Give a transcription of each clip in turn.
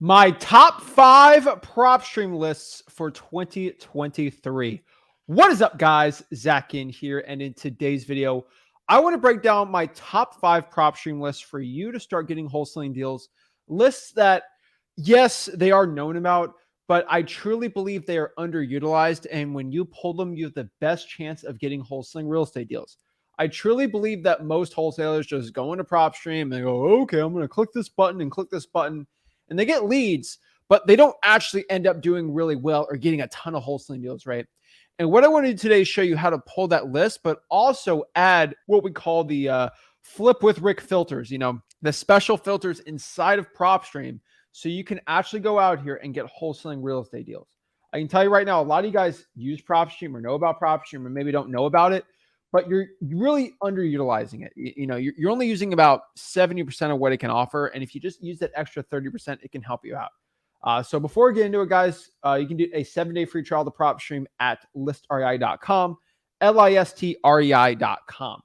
My top 5 Propstream lists for 2023. What is up, guys? Zach Ginn here, and in today's video, I want to break down my top 5 Propstream lists for you to start getting wholesaling deals. Lists that, yes, they are known about, but I truly believe they are underutilized, and when you pull them, you have the best chance of getting wholesaling real estate deals. I truly believe that most wholesalers just go into Propstream and they go, okay, I'm going to click this button and click this button, and they get leads, but they don't actually end up doing really well or getting a ton of wholesaling deals, right? And what I want to do today is show you how to pull that list, but also add what we call the flip with Rick filters, the special filters inside of Propstream, so you can actually go out here and get wholesaling real estate deals. I can tell you right now, a lot of you guys use Propstream or know about Propstream or maybe don't know about it, but you're really underutilizing it. You're only using about 70% of what it can offer. And if you just use that extra 30%, it can help you out. So before we get into it, guys, you can do a 7-day free trial to Propstream at listrei.com, listrei.com.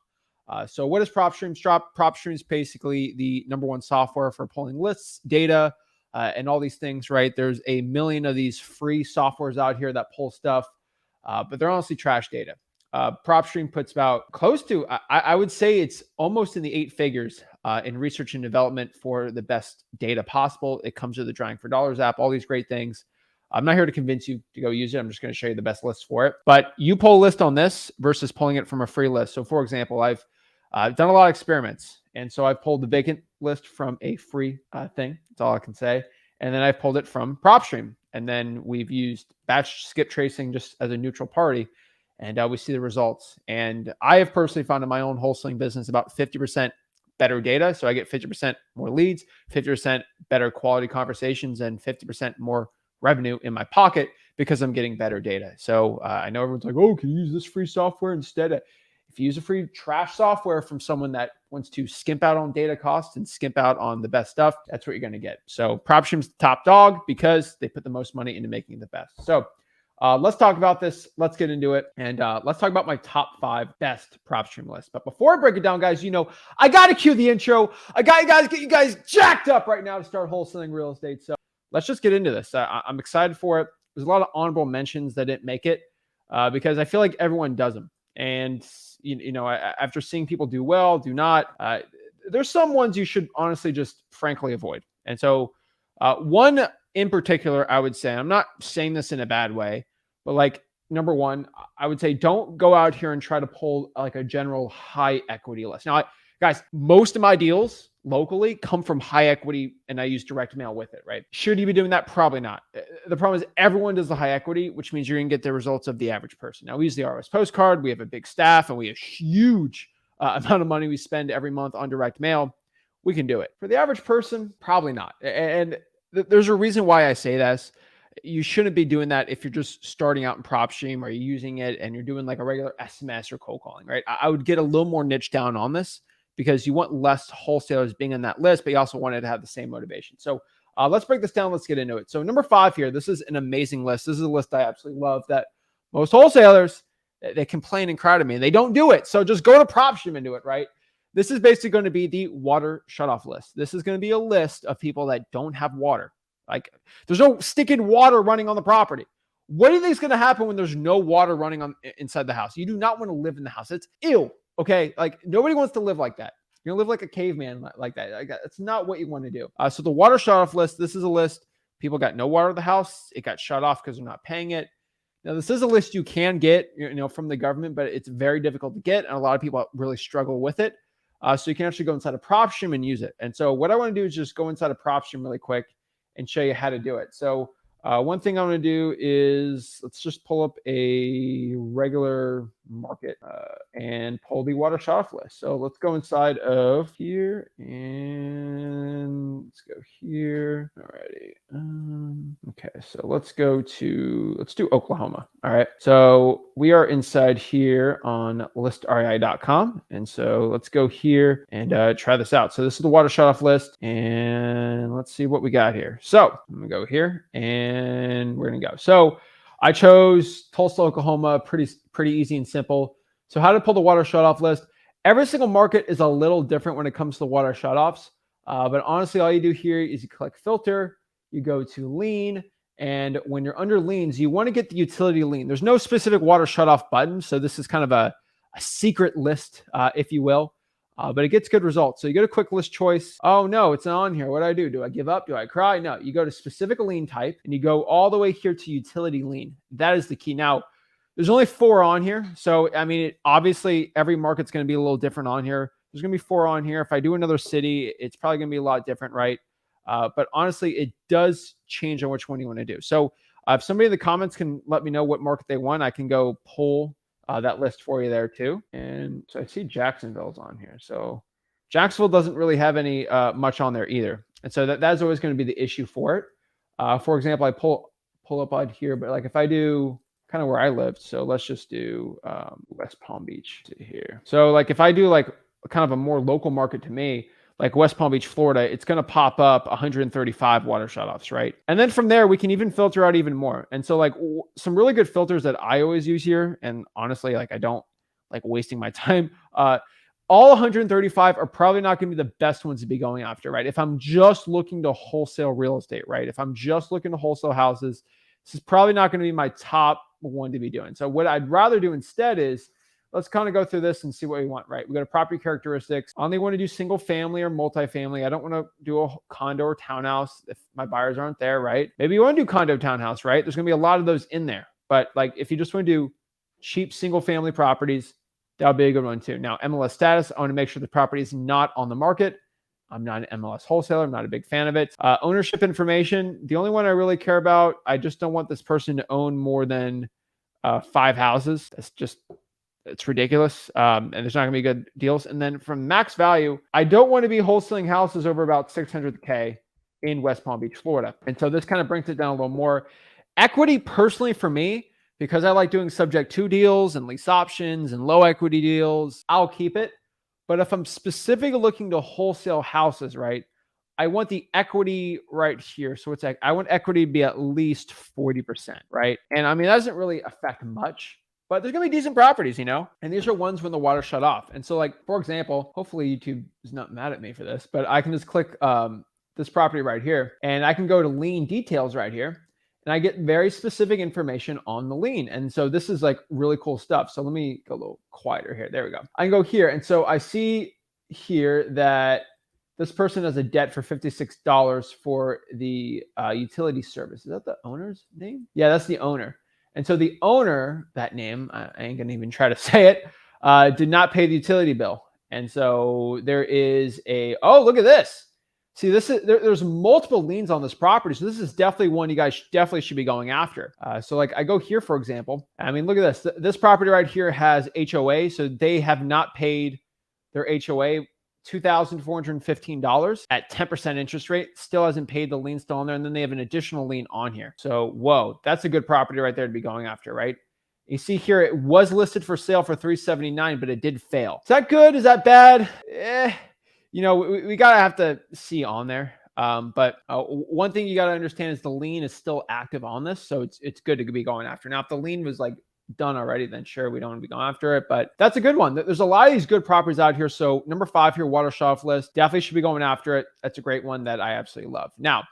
So what is Propstream? Propstream is basically the #1 software for pulling lists, data, and all these things, right? There's a million of these free softwares out here that pull stuff, but they're honestly trash data. Propstream puts about close to, I would say it's almost in the 8 figures in research and development for the best data possible. It comes with the Drawing for Dollars app, all these great things. I'm not here to convince you to go use it. I'm just going to show you the best list for it. But you pull a list on this versus pulling it from a free list. So for example, I've done a lot of experiments. And so I pulled the vacant list from a free thing. That's all I can say. And then I pulled it from Propstream. And then we've used batch skip tracing just as a neutral party. And we see the results. And I have personally found in my own wholesaling business about 50% better data. So I get 50% more leads, 50% better quality conversations, and 50% more revenue in my pocket because I'm getting better data. So I know everyone's like, oh, can you use this free software instead? If you use a free trash software from someone that wants to skimp out on data costs and skimp out on the best stuff, that's what you're going to get. So Propstream's the top dog because they put the most money into making it the best. So let's talk about this. Let's get into it. And let's talk about my top 5 best Propstream list. But before I break it down, guys, I got to cue the intro. I got to get you guys jacked up right now to start wholesaling real estate. So let's just get into this. I'm excited for it. There's a lot of honorable mentions that didn't make it because I feel like everyone does them. And, after seeing people do well, do not, there's some ones you should honestly just frankly avoid. And so one in particular, I would say, I'm not saying this in a bad way, but like #1, I would say don't go out here and try to pull like a general high equity list. Now, guys, most of my deals locally come from high equity and I use direct mail with it, right? Should you be doing that? Probably not. The problem is everyone does the high equity, which means you're going to get the results of the average person. Now, we use the RS postcard. We have a big staff and we have huge amount of money we spend every month on direct mail. We can do it. For the average person, probably not. And there's a reason why I say this. You shouldn't be doing that if you're just starting out in Propstream or you're using it and you're doing like a regular SMS or cold calling, right? I would get a little more niche down on this because you want less wholesalers being on that list, but you also want it to have the same motivation. So let's break this down. Let's get into it. So #5 here, this is an amazing list. This is a list I absolutely love that most wholesalers, they complain and cry to me. They don't do it. So just go to Propstream and do it, right? This is basically going to be the water shutoff list. This is going to be a list of people that don't have water. Like there's no stinking water running on the property. What do you think is going to happen when there's no water running on inside the house? You do not want to live in the house. It's ill. Okay. Like nobody wants to live like that. You're going to live like a caveman like that. Like, that's not what you want to do. So the water shutoff list, this is a list. People got no water in the house. It got shut off because they're not paying it. Now, this is a list you can get, from the government, but it's very difficult to get. And a lot of people really struggle with it. So you can actually go inside of Propstream and use it. And so what I want to do is just go inside of Propstream really quick and show you how to do it. So one thing I'm going to do is let's just pull up a regular market and pull the water shutoff list. So let's go inside of here and let's go here. Alrighty. Okay, so let's do Oklahoma. All right. So we are inside here on listrei.com. And so let's go here and try this out. So this is the water shutoff list and let's see what we got here. So I'm going to go here and we're going to go. So I chose Tulsa, Oklahoma, pretty easy and simple. So how to pull the water shutoff list. Every single market is a little different when it comes to water shutoffs. But honestly, all you do here is you click filter, you go to lien. And when you're under liens, you want to get the utility lien. There's no specific water shutoff button. So this is kind of a secret list, if you will. But it gets good results. So you go to quick list choice. Oh no, it's not on here. What do I do? Do I give up? Do I cry? No, you go to specific lien type and you go all the way here to utility lien. That is the key. Now, there's only 4 on here. So, I mean, obviously every market's going to be a little different on here. There's going to be 4 on here. If I do another city, it's probably going to be a lot different, right? But honestly, it does change on which one you want to do. So if somebody in the comments can let me know what market they want, I can go pull that list for you there too. And so I see Jacksonville's on here. So Jacksonville doesn't really have any much on there either. And so that's always going to be the issue for it. For example, I pull up on here, but like if I do kind of where I lived, so let's just do West Palm Beach here. So like if I do like kind of a more local market to me, like West Palm Beach, Florida, it's going to pop up 135 water shutoffs, right? And then from there, we can even filter out even more. And so like some really good filters that I always use here, and honestly, like I don't like wasting my time. All 135 are probably not going to be the best ones to be going after, right? If I'm just looking to wholesale real estate, right? If I'm just looking to wholesale houses, this is probably not going to be my top one to be doing. So what I'd rather do instead is, let's kind of go through this and see what we want, right? We got a property characteristics. I only want to do single family or multifamily. I don't want to do a condo or townhouse if my buyers aren't there, right? Maybe you want to do condo townhouse, right? There's going to be a lot of those in there. But like if you just want to do cheap single family properties, that would be a good one too. Now, MLS status, I want to make sure the property is not on the market. I'm not an MLS wholesaler. I'm not a big fan of it. Ownership information, the only one I really care about, I just don't want this person to own more than 5 houses. That's just... it's ridiculous. And there's not going to be good deals. And then from max value, I don't want to be wholesaling houses over about 600K in West Palm Beach, Florida. And so this kind of brings it down a little more. Equity, personally for me, because I like doing subject to deals and lease options and low equity deals, I'll keep it. But if I'm specifically looking to wholesale houses, right, I want the equity right here. So it's like, I want equity to be at least 40%, right? And I mean, that doesn't really affect much. But there's going to be decent properties, you know, and these are ones when the water shut off. And so like, for example, hopefully YouTube is not mad at me for this, but I can just click this property right here and I can go to lien details right here and I get very specific information on the lien. And so this is like really cool stuff. So let me go a little quieter here. There we go. I can go here. And so I see here that this person has a debt for $56 for the utility service. Is that the owner's name? Yeah, that's the owner. And so the owner, that name, I ain't going to even try to say it, did not pay the utility bill. And so there is oh, look at this. See, there's multiple liens on this property. So this is definitely one you guys definitely should be going after. So like I go here, for example, I mean, look at this. This property right here has HOA. So they have not paid their HOA, $2,415 at 10% interest rate, still hasn't paid the lien still on there. And then they have an additional lien on here. So, whoa, that's a good property right there to be going after, right? You see here, it was listed for sale for $379, but it did fail. Is that good? Is that bad? You know, we got to have to see on there. But one thing you got to understand is the lien is still active on this. So it's good to be going after. Now, if the lien was like done already, then sure, we don't want to be going after it, but that's a good one. There's a lot of these good properties out here. So number 5 here, water shutoff list, definitely should be going after it. That's a great one that I absolutely love. Now,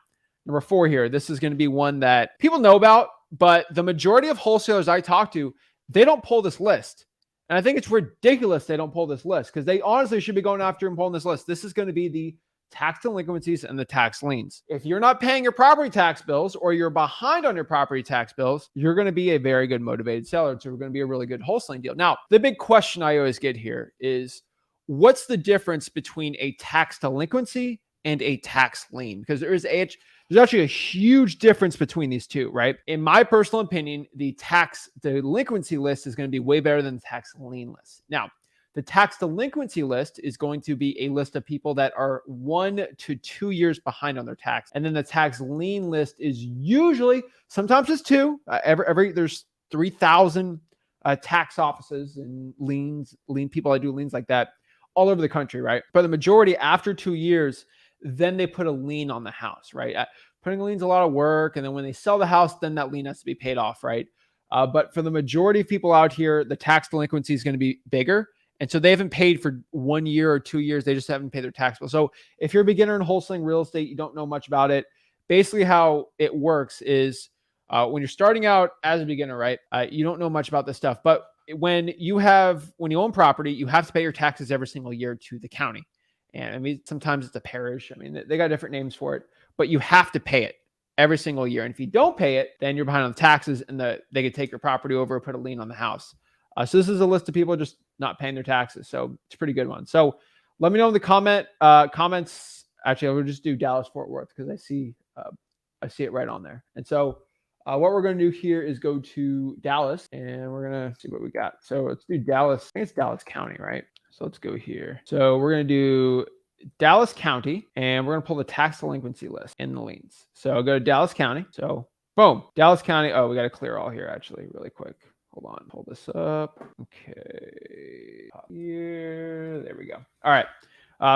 number 4 here, this is going to be one that people know about, but the majority of wholesalers I talk to, they don't pull this list. And I think it's ridiculous they don't pull this list because they honestly should be going after and pulling this list. This is going to be the tax delinquencies and the tax liens. If you're not paying your property tax bills or you're behind on your property tax bills, you're going to be a very good motivated seller. So we're going to be a really good wholesaling deal. Now, the big question I always get here is what's the difference between a tax delinquency and a tax lien? Because there's actually a huge difference between these two, right? In my personal opinion, the tax delinquency list is going to be way better than the tax lien list. Now, the tax delinquency list is going to be a list of people that are 1 to 2 years behind on their tax. And then the tax lien list is usually, sometimes it's 2. There's 3,000 tax offices and lien people that do liens like that all over the country, right? But the majority after 2 years, then they put a lien on the house, right? Putting a lien is a lot of work. And then when they sell the house, then that lien has to be paid off, right? But for the majority of people out here, the tax delinquency is going to be bigger. And so they haven't paid for 1 year or 2 years. They just haven't paid their tax bill. So if you're a beginner in wholesaling real estate, you don't know much about it, basically how it works is when you're starting out as a beginner, right? You don't know much about this stuff, but when you own property, you have to pay your taxes every single year to the county. And I mean, sometimes it's a parish. I mean, they got different names for it, but you have to pay it every single year. And if you don't pay it, then you're behind on the taxes, and they could take your property over, put a lien on the house. So this is a list of people just not paying their taxes. So it's a pretty good one. So let me know in the comments. Actually, I will just do Dallas Fort Worth because I see it right on there. And so what we're going to do here is go to Dallas, and we're going to see what we got. So let's do Dallas. I think it's Dallas County, right? So let's go here. So we're going to do Dallas County, and we're going to pull the tax delinquency list in the liens. So I'll go to Dallas County. So boom, Dallas County. Oh, we got to clear all here actually really quick. Hold on, pull this up. Okay, here, there we go. All right.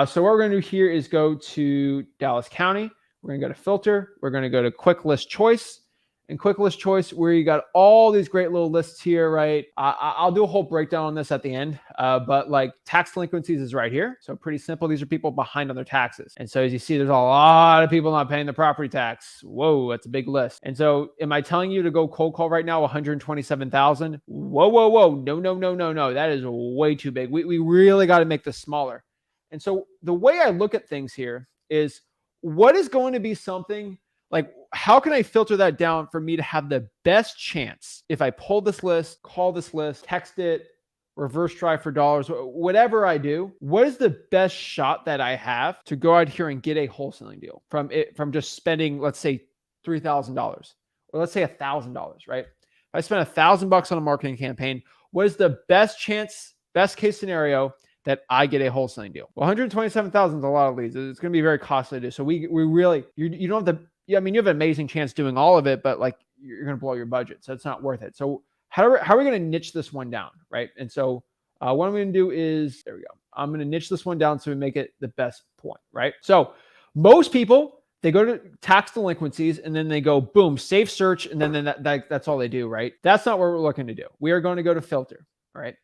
So what we're going to do here is go to Dallas County. We're going to go to filter. We're going to go to quick list choice. And quick list choice, where you got all these great little lists here, right? I'll do a whole breakdown on this at the end, but like tax delinquencies is right here. So pretty simple. These are people behind on their taxes. And so as you see, there's a lot of people not paying the property tax. Whoa, that's a big list. And so am I telling you to go cold call right now, 127,000? Whoa. No. That is way too big. We really got to make this smaller. And so the way I look at things here is, what is going to be something like, how can I filter that down for me to have the best chance if I pull this list, call this list, text it, reverse drive for dollars, whatever I do? What is the best shot that I have to go out here and get a wholesaling deal from just spending, let's say $3,000 or let's say $1,000, right? If I spend $1,000 on a marketing campaign, what is the best chance, best case scenario that I get a wholesaling deal? Well, 127,000 is a lot of leads. It's going to be very costly to do. So we really, you don't have to. Yeah, I mean, you have an amazing chance doing all of it, but like you're going to blow your budget. So it's not worth it. So how are we going to niche this one down, right? And so what I'm going to do is, there we go. I'm going to niche this one down so we make it the best point, right? So most people, they go to tax delinquencies and then they go, boom, safe search. And then that's all they do, right? That's not what we're looking to do. We are going to go to filter, all right?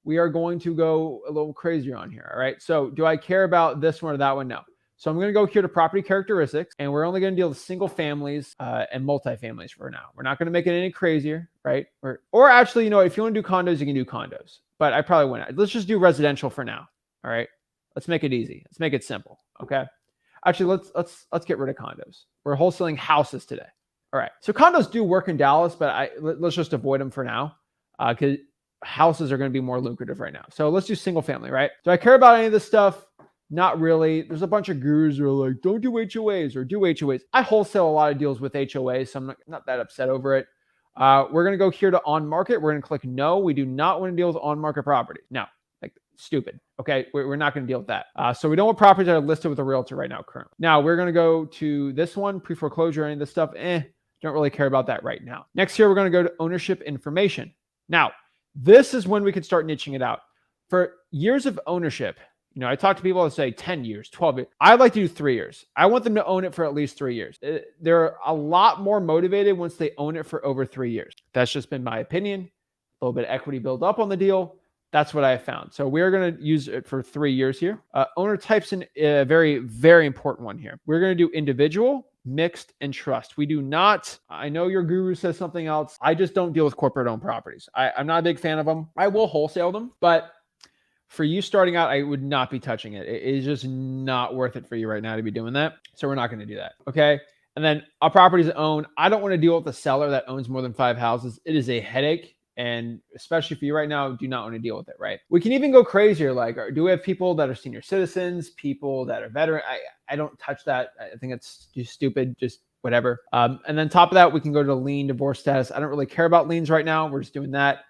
We are going to go a little crazier on here, all right? So do I care about this one or that one? No. So I'm going to go here to property characteristics, and we're only going to deal with single families and multifamilies for now. We're not going to make it any crazier, right? Or actually, if you want to do condos, you can do condos, but I probably wouldn't. Let's just do residential for now. All right. Let's make it easy. Let's make it simple. Okay. Actually, let's get rid of condos. We're wholesaling houses today. All right. So condos do work in Dallas, but let's just avoid them for now because houses are going to be more lucrative right now. So let's do single family, right? Do I care about any of this stuff? Not really. There's a bunch of gurus who are like, don't do HOAs or do HOAs. I wholesale a lot of deals with HOAs, so I'm not that upset over it. We're going to go here to on market. We're going to click no. We do not want to deal with on market property. No, like stupid. Okay. We're not going to deal with that. So we don't want properties that are listed with a realtor right now currently. Now we're going to go to this one, pre-foreclosure, any of this stuff. Don't really care about that right now. Next here, we're going to go to ownership information. Now, this is when we can start niching it out. For years of ownership, I talk to people that say 10 years, 12 years. I like to do 3 years. I want them to own it for at least 3 years. They're a lot more motivated once they own it for over 3 years. That's just been my opinion. A little bit of equity build up on the deal. That's what I found. So we're going to use it for 3 years here. Owner type's a very, very important one here. We're going to do individual, mixed, and trust. We do not, I know your guru says something else. I just don't deal with corporate owned properties. I'm not a big fan of them. I will wholesale them, but for you starting out, I would not be touching it. It is just not worth it for you right now to be doing that. So we're not going to do that. Okay. And then our properties owned. I don't want to deal with the seller that owns more than 5 houses. It is a headache. And especially for you right now, do not want to deal with it, right? We can even go crazier. Like, do we have people that are senior citizens, people that are veteran? I don't touch that. I think it's just stupid, just whatever. And then top of that, we can go to lien divorce status. I don't really care about liens right now. We're just doing that.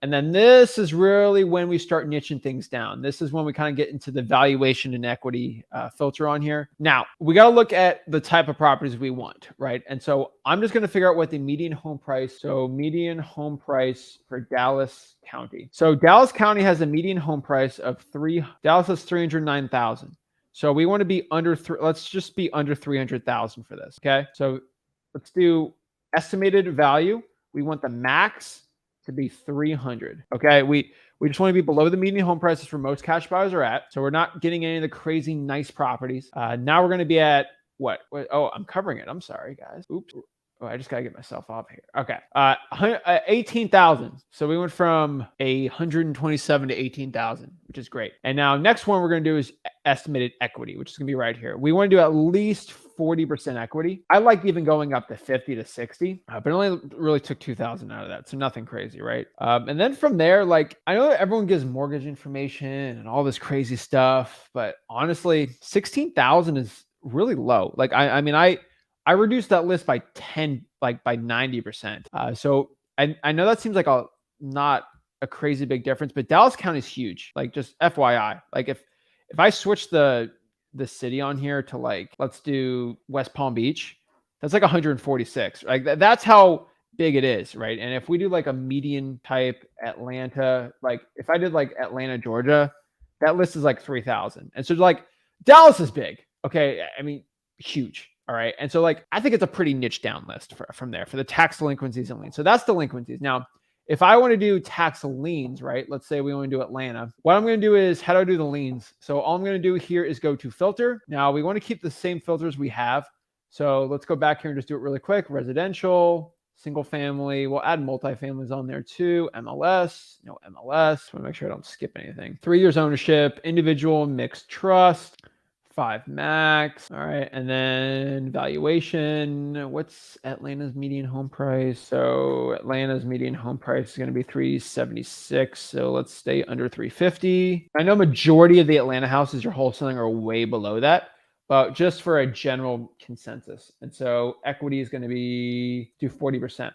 And then this is really when we start niching things down. This is when we kind of get into the valuation and equity filter on here. Now, we got to look at the type of properties we want, right? And so I'm just going to figure out what the median home price. So median home price for Dallas County. So Dallas County has a median home price of Dallas has 309,000. So we want to be under let's just be under 300,000 for this. Okay. So let's do estimated value. We want the max to be 300. Okay. We just want to be below the median home prices for most cash buyers are at. So we're not getting any of the crazy nice properties. Now we're going to be at what? Oh, I'm covering it. I'm sorry, guys. Oops. Oh, I just gotta get myself off here. Okay. 18,000. So we went from 127 to 18,000, which is great. And now next one we're gonna do is estimated equity, which is gonna be right here. We want to do at least 40% equity. I like even going up to 50 to 60, but it only really took 2,000 out of that. So nothing crazy, right? And then from there, like I know that everyone gives mortgage information and all this crazy stuff, but honestly, 16,000 is really low. Like I mean, I reduced that list by 10, like by 90%. So I know that seems like not a crazy big difference, but Dallas County is huge. Like just FYI, like if I switch the city on here to like, let's do West Palm Beach, that's like 146. Like that's how big it is, right? And if we do like a median type Atlanta, like if I did like Atlanta, Georgia, that list is like 3,000. And so like Dallas is big. Okay. I mean, huge. All right. And so like, I think it's a pretty niche down list from there for the tax delinquencies and liens. So that's delinquencies. Now, if I want to do tax liens, right? Let's say we want to do Atlanta. What I'm going to do is, how do I do the liens? So all I'm going to do here is go to filter. Now we want to keep the same filters we have. So let's go back here and just do it really quick. Residential, single family. We'll add multifamilies on there too. MLS, no MLS. I want to make sure I don't skip anything. 3 years ownership, individual, mixed trust. 5 max. All right. And then valuation. What's Atlanta's median home price? So Atlanta's median home price is going to be 376. So let's stay under 350. I know majority of the Atlanta houses you're wholesaling are way below that, but just for a general consensus. And so equity is going to be do 40%.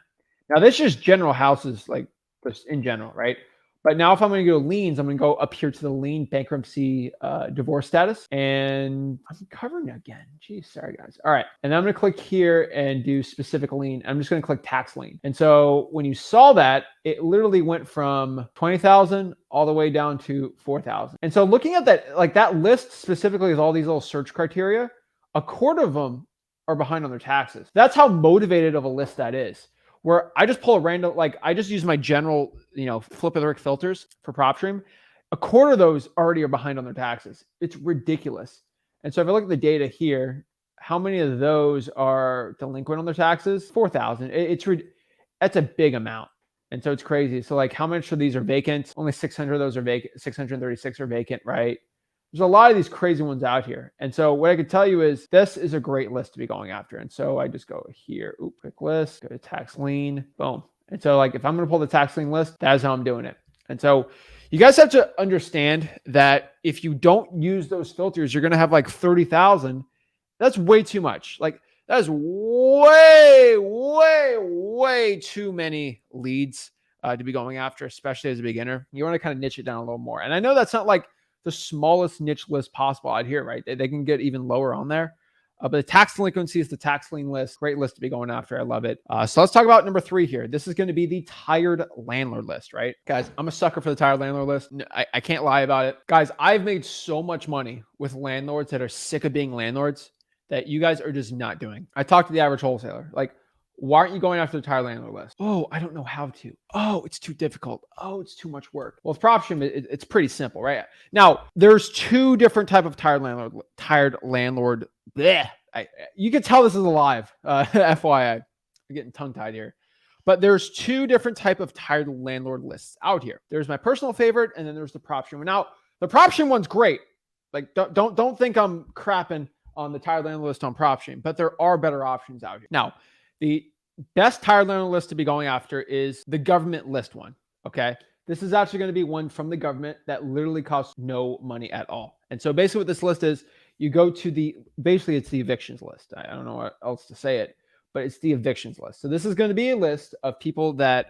Now this is just general houses, like just in general, right? But now if I'm going to go liens, I'm going to go up here to the lien bankruptcy divorce status. And I'm covering it again. Geez, sorry guys. All right. And I'm going to click here and do specific lien. I'm just going to click tax lien. And so when you saw that, it literally went from 20,000 all the way down to 4,000. And so looking at that, like that list specifically with all these little search criteria, a quarter of them are behind on their taxes. That's how motivated of a list that is. Where I just pull a random, like I just use my general, flip of the brick filters for Propstream. A quarter of those already are behind on their taxes. It's ridiculous. And so if I look at the data here, how many of those are delinquent on their taxes? 4,000. That's a big amount. And so it's crazy. So like how much of these are vacant? Only 600 of those are vacant. 636 are vacant, right? There's a lot of these crazy ones out here. And so what I could tell you is this is a great list to be going after. And so I just go here, pick list, go to tax lien, boom. And so like if I'm going to pull the tax lien list, that's how I'm doing it. And so you guys have to understand that if you don't use those filters, you're going to have like 30,000. That's way too much. Like that is way, way, way too many leads to be going after, especially as a beginner. You want to kind of niche it down a little more. And I know that's not like the smallest niche list possible out here, right? They can get even lower on there. But the tax delinquency is the tax lien list. Great list to be going after. I love it. So let's talk about number 3 here. This is going to be the tired landlord list, right? Guys, I'm a sucker for the tired landlord list. I can't lie about it. Guys, I've made so much money with landlords that are sick of being landlords that you guys are just not doing. I talked to the average wholesaler. Like, why aren't you going after the tired landlord list? Oh, I don't know how to. Oh, it's too difficult. Oh, it's too much work. Well, with Propstream, it's pretty simple, right? Now, there's 2 different type of tired landlord. Bleh. You can tell this is a live, FYI. I'm getting tongue-tied here. But there's 2 different type of tired landlord lists out here. There's my personal favorite, and then there's the Propstream. Now, the Propstream one's great. Like, don't think I'm crapping on the tired landlord list on Propstream, but there are better options out here. Now, the best tired landlord list to be going after is the government list one. Okay. This is actually going to be one from the government that literally costs no money at all. And so basically what this list is, you go to basically it's the evictions list. I don't know what else to say it, but it's the evictions list. So this is going to be a list of people that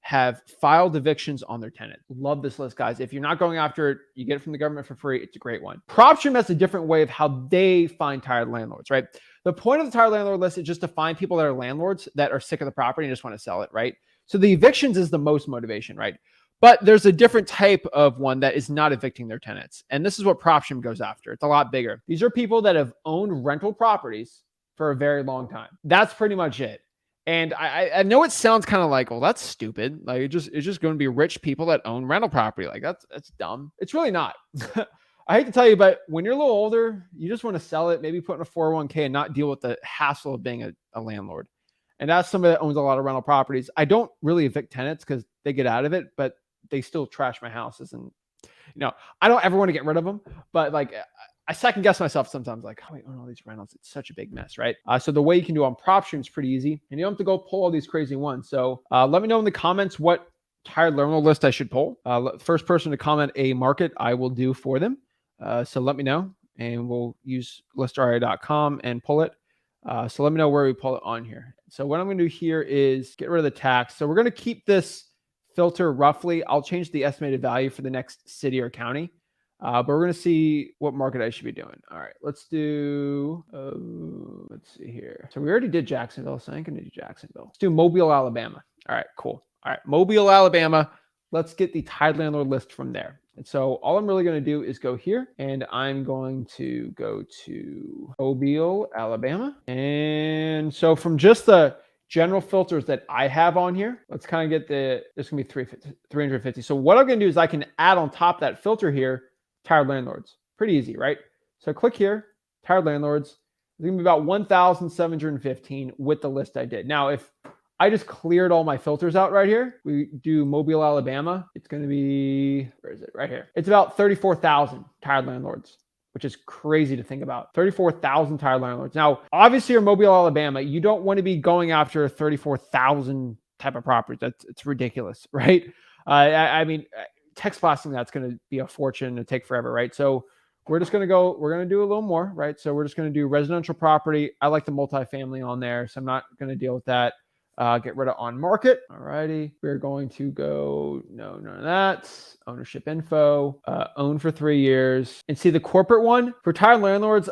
have filed evictions on their tenant. Love this list, guys. If you're not going after it, you get it from the government for free. It's a great one. Propstream has a different way of how they find tired landlords, right? The point of the tired landlord list is just to find people that are landlords that are sick of the property and just want to sell it, right? So the evictions is the most motivation, right? But there's a different type of one that is not evicting their tenants. And this is what Propstream goes after. It's a lot bigger. These are people that have owned rental properties for a very long time. That's pretty much it. And I know it sounds kind of like, well, that's stupid. Like it's just going to be rich people that own rental property. Like that's dumb. It's really not. I hate to tell you, but when you're a little older, you just want to sell it, maybe put in a 401k and not deal with the hassle of being a landlord. And that's somebody that owns a lot of rental properties. I don't really evict tenants because they get out of it, but they still trash my houses. And, I don't ever want to get rid of them, but like I second guess myself sometimes, like, oh, I own all these rentals. It's such a big mess, right? So the way you can do on Propstream is pretty easy, and you don't have to go pull all these crazy ones. So let me know in the comments what tired rental list I should pull. First person to comment a market, I will do for them. So let me know, and we'll use listri.com and pull it. So let me know where we pull it on here. So what I'm going to do here is get rid of the tax. So we're going to keep this filter roughly. I'll change the estimated value for the next city or county. But we're going to see what market I should be doing. All right, let's do, let's see here. So we already did Jacksonville, so I ain't going to do Jacksonville. Let's do Mobile, Alabama. All right, cool. All right, Mobile, Alabama. Let's get the tied landlord list from there. And so all I'm really going to do is go here, and I'm going to go to Mobile, Alabama. And so from just the general filters that I have on here, let's kind of get there's going to be 350. So what I'm going to do is I can add on top of that filter here, tired landlords. Pretty easy, right? So click here, tired landlords. It's going to be about 1,715 with the list I did. Now, if I just cleared all my filters out right here, we do Mobile, Alabama. It's going to be, where is it? Right here. It's about 34,000 tired landlords, which is crazy to think about. 34,000 tired landlords. Now, obviously, you're Mobile, Alabama. You don't want to be going after 34,000 type of properties. It's ridiculous, right? I mean, text blasting, that's going to be a fortune and take forever, right? So we're just going to we're going to do a little more, right? So we're just going to do residential property. I like the multifamily on there, so I'm not going to deal with that. Get rid of on market. All righty. We're going to go, no, none of that. Ownership info, own for 3 years. And see the corporate one for tired landlords,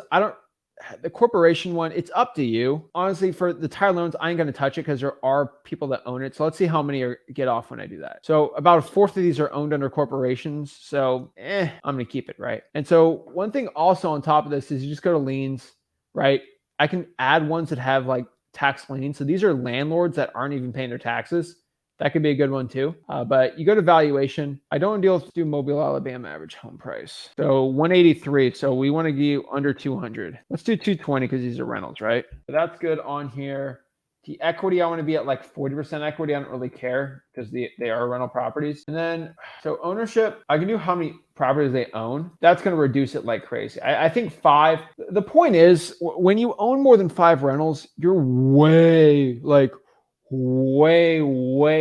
the corporation one, it's up to you. Honestly, for the tired loans, I ain't going to touch it because there are people that own it. So let's see how many get off when I do that. So about a fourth of these are owned under corporations. So I'm going to keep it, right? And so one thing also on top of this is you just go to liens, right? I can add ones that have like tax liens. So these are landlords that aren't even paying their taxes. That could be a good one too. But you go to valuation. I don't do Mobile, Alabama average home price. So 183. So we want to give under 200. Let's do 220 because these are rentals, right? So that's good on here. The equity, I want to be at like 40% equity. I don't really care because they are rental properties. And then, so ownership, I can do how many properties they own. That's going to reduce it like crazy. I think 5. The point is, when you own more than 5 rentals, you're way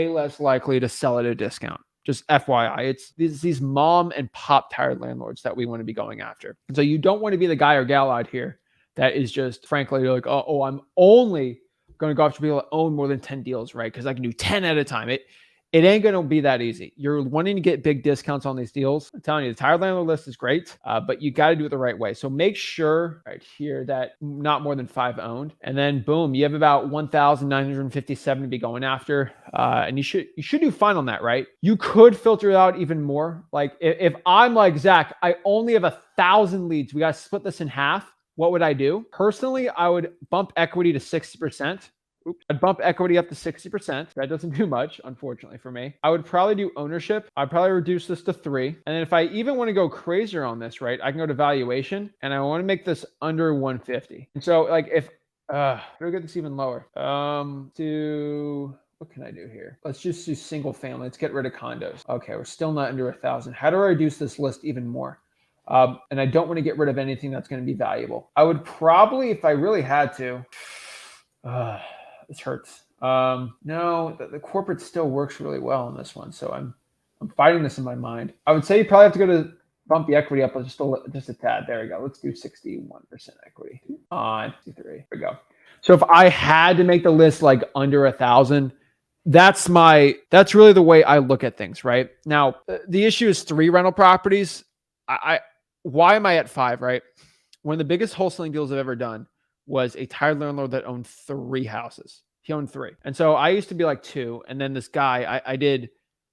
less likely to sell at a discount. Just FYI, it's these mom and pop tired landlords that we want to be going after. And so you don't want to be the guy or gal out here that is just frankly like, oh, I'm only going to go after people that own more than 10 deals, right? Because I can do 10 at a time. It ain't going to be that easy. You're wanting to get big discounts on these deals. I'm telling you, the tired landlord list is great, but you got to do it the right way. So make sure right here that not more than 5 owned, and then boom, you have about 1,957 to be going after, and you should do fine on that, right? You could filter it out even more. Like if I'm like Zach, I only have 1,000 leads. We got to split this in half. What would I do? Personally, I would bump equity to 60%. I'd bump equity up to 60%. That doesn't do much, unfortunately for me. I would probably do ownership. I'd probably reduce this to 3. And then if I even want to go crazier on this, right, I can go to valuation and I want to make this under 150. And so like if, how do I get this even lower? What can I do here? Let's just do single family. Let's get rid of condos. Okay, we're still not under 1,000. How do I reduce this list even more? And I don't want to get rid of anything that's going to be valuable. I would probably, if I really had to, this hurts. No, the corporate still works really well on this one. So I'm fighting this in my mind. I would say you probably have to go to bump the equity up just a tad. There we go. Let's do 61% equity on 63. There we go. So if I had to make the list like under 1,000, that's really the way I look at things, right? Now, the issue is 3 rental properties. Why am I at 5, right? One of the biggest wholesaling deals I've ever done was a tired landlord that owned 3 houses. He owned 3. And so I used to be like 2. And then this guy, I did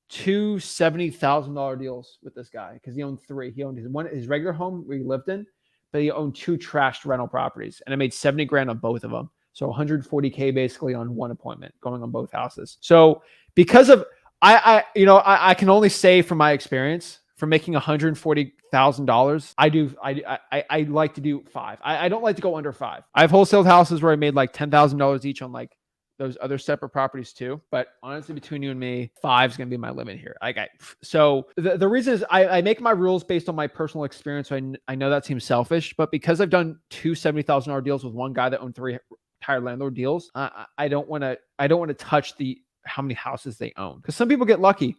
2 $70,000 deals with this guy because he owned 3. He owned his regular home where he lived in, but he owned 2 trashed rental properties. And I made 70 grand on both of them. So 140K basically on one appointment going on both houses. So because of, I can only say from my experience, for making $140,000. I like to do 5. I don't like to go under 5. I've wholesaled houses where I made like $10,000 each on like those other separate properties too. But honestly, between you and me, 5 is going to be my limit here. So the reason is I make my rules based on my personal experience. So I know that seems selfish, but because I've done 2 $70,000 deals with one guy that owned 3 tired landlord deals, I don't want to touch how many houses they own, because some people get lucky.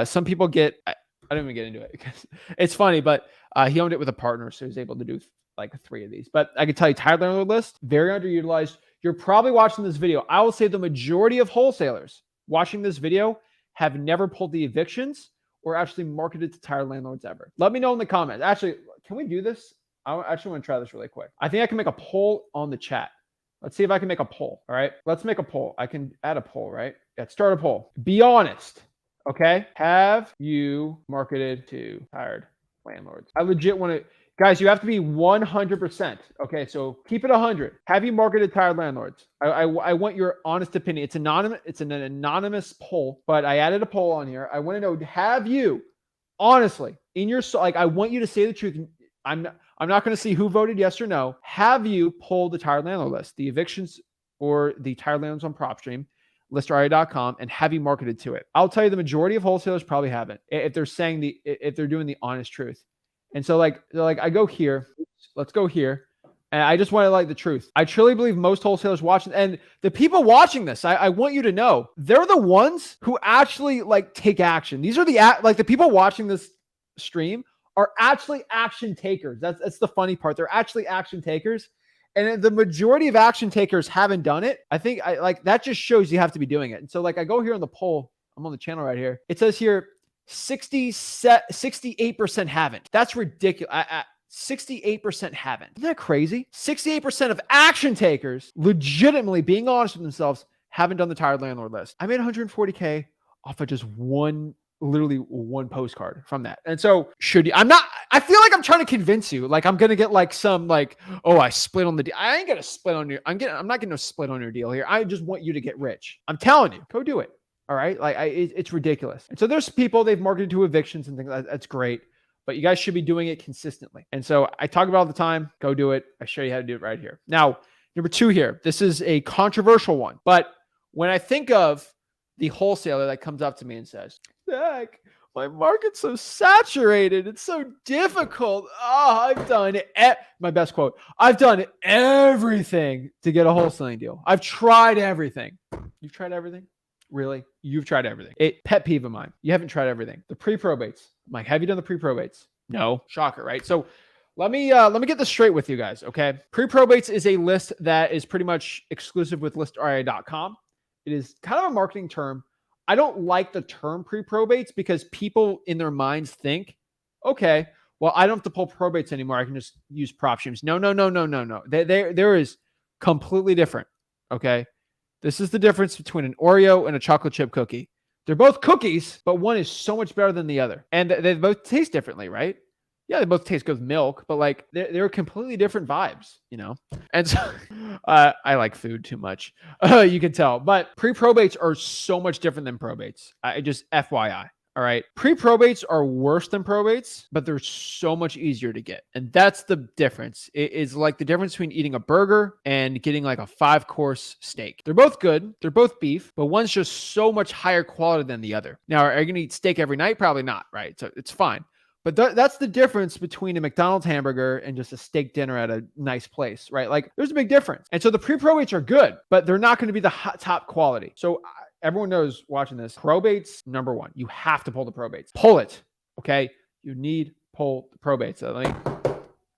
Some people get, I don't even get into it because it's funny, but he owned it with a partner, so he was able to do like 3 of these. But I can tell you, tired landlord list, very underutilized. You're probably watching this video. I will say the majority of wholesalers watching this video have never pulled the evictions or actually marketed to tired landlords ever. Let me know in the comments. Actually, can we do this? I actually want to try this really quick. I think I can make a poll on the chat. Let's see if I can make a poll. All right, let's make a poll. I can add a poll, right? Yeah, start a poll. Be honest. Okay. Have you marketed to tired landlords? I legit want to, guys, you have to be 100%. Okay. So keep it 100. Have you marketed tired landlords? I want your honest opinion. It's anonymous. It's an anonymous poll, but I added a poll on here. I want to know, have you honestly in your, like, I want you to say the truth. I'm not going to see who voted yes or no. Have you pulled the tired landlord list, the evictions or the tired landlords on Propstream, listria.com, and have you marketed to it? I'll tell you, the majority of wholesalers probably haven't, if they're doing the honest truth. And so like I go here, let's go here. And I just want to like the truth. I truly believe most wholesalers watching, and the people watching this, I want you to know, they're the ones who actually like take action. These are the people watching this stream are actually action takers. That's the funny part. They're actually action takers. And the majority of action takers haven't done it. I think that just shows you have to be doing it. And so like I go here on the poll, I'm on the channel right here. It says here 68% haven't. That's ridiculous. 68% haven't. Isn't that crazy? 68% of action takers, legitimately being honest with themselves, haven't done the tired landlord list. I made 140K off of just literally one postcard from that. And so I feel like I'm trying to convince you, like I'm going to get like some like, oh, I split on the deal. I ain't going to split on your, I'm not getting no split on your deal here. I just want you to get rich. I'm telling you, go do it. All right. Like it's ridiculous. And so there's people they've marketed to evictions and things like that. That's great, but you guys should be doing it consistently. And so I talk about it all the time. Go do it. I show you how to do it right here. Now, number 2 here, this is a controversial one, but when I think of the wholesaler that comes up to me and says, Zach, my market's so saturated. It's so difficult. Oh, I've done my best quote. I've done everything to get a wholesaling deal. I've tried everything. You've tried everything? Really? You've tried everything. Pet peeve of mine. You haven't tried everything. The pre-probates. I'm like, have you done the pre-probates? No. Shocker, right? So let me get this straight with you guys, okay? Pre-probates is a list that is pretty much exclusive with listria.com. It is kind of a marketing term. I don't like the term pre-probates because people in their minds think, okay, well, I don't have to pull probates anymore. I can just use Propstreams. No. There is completely different, okay? This is the difference between an Oreo and a chocolate chip cookie. They're both cookies, but one is so much better than the other. And they both taste differently, right? Yeah, they both taste good with milk, but like they're completely different vibes, you know? And so I like food too much. You can tell, but pre-probates are so much different than probates. I just FYI. All right. Pre-probates are worse than probates, but they're so much easier to get. And that's the difference. It is like the difference between eating a burger and getting like a 5-course steak. They're both good. They're both beef, but one's just so much higher quality than the other. Now, are you going to eat steak every night? Probably not, right? So it's fine. But that's the difference between a McDonald's hamburger and just a steak dinner at a nice place, right? Like there's a big difference. And so the pre-probates are good, but they're not going to be the top quality. So everyone knows watching this, probates, number 1, you have to pull the probates. Pull it, okay? You need pull the probates. So let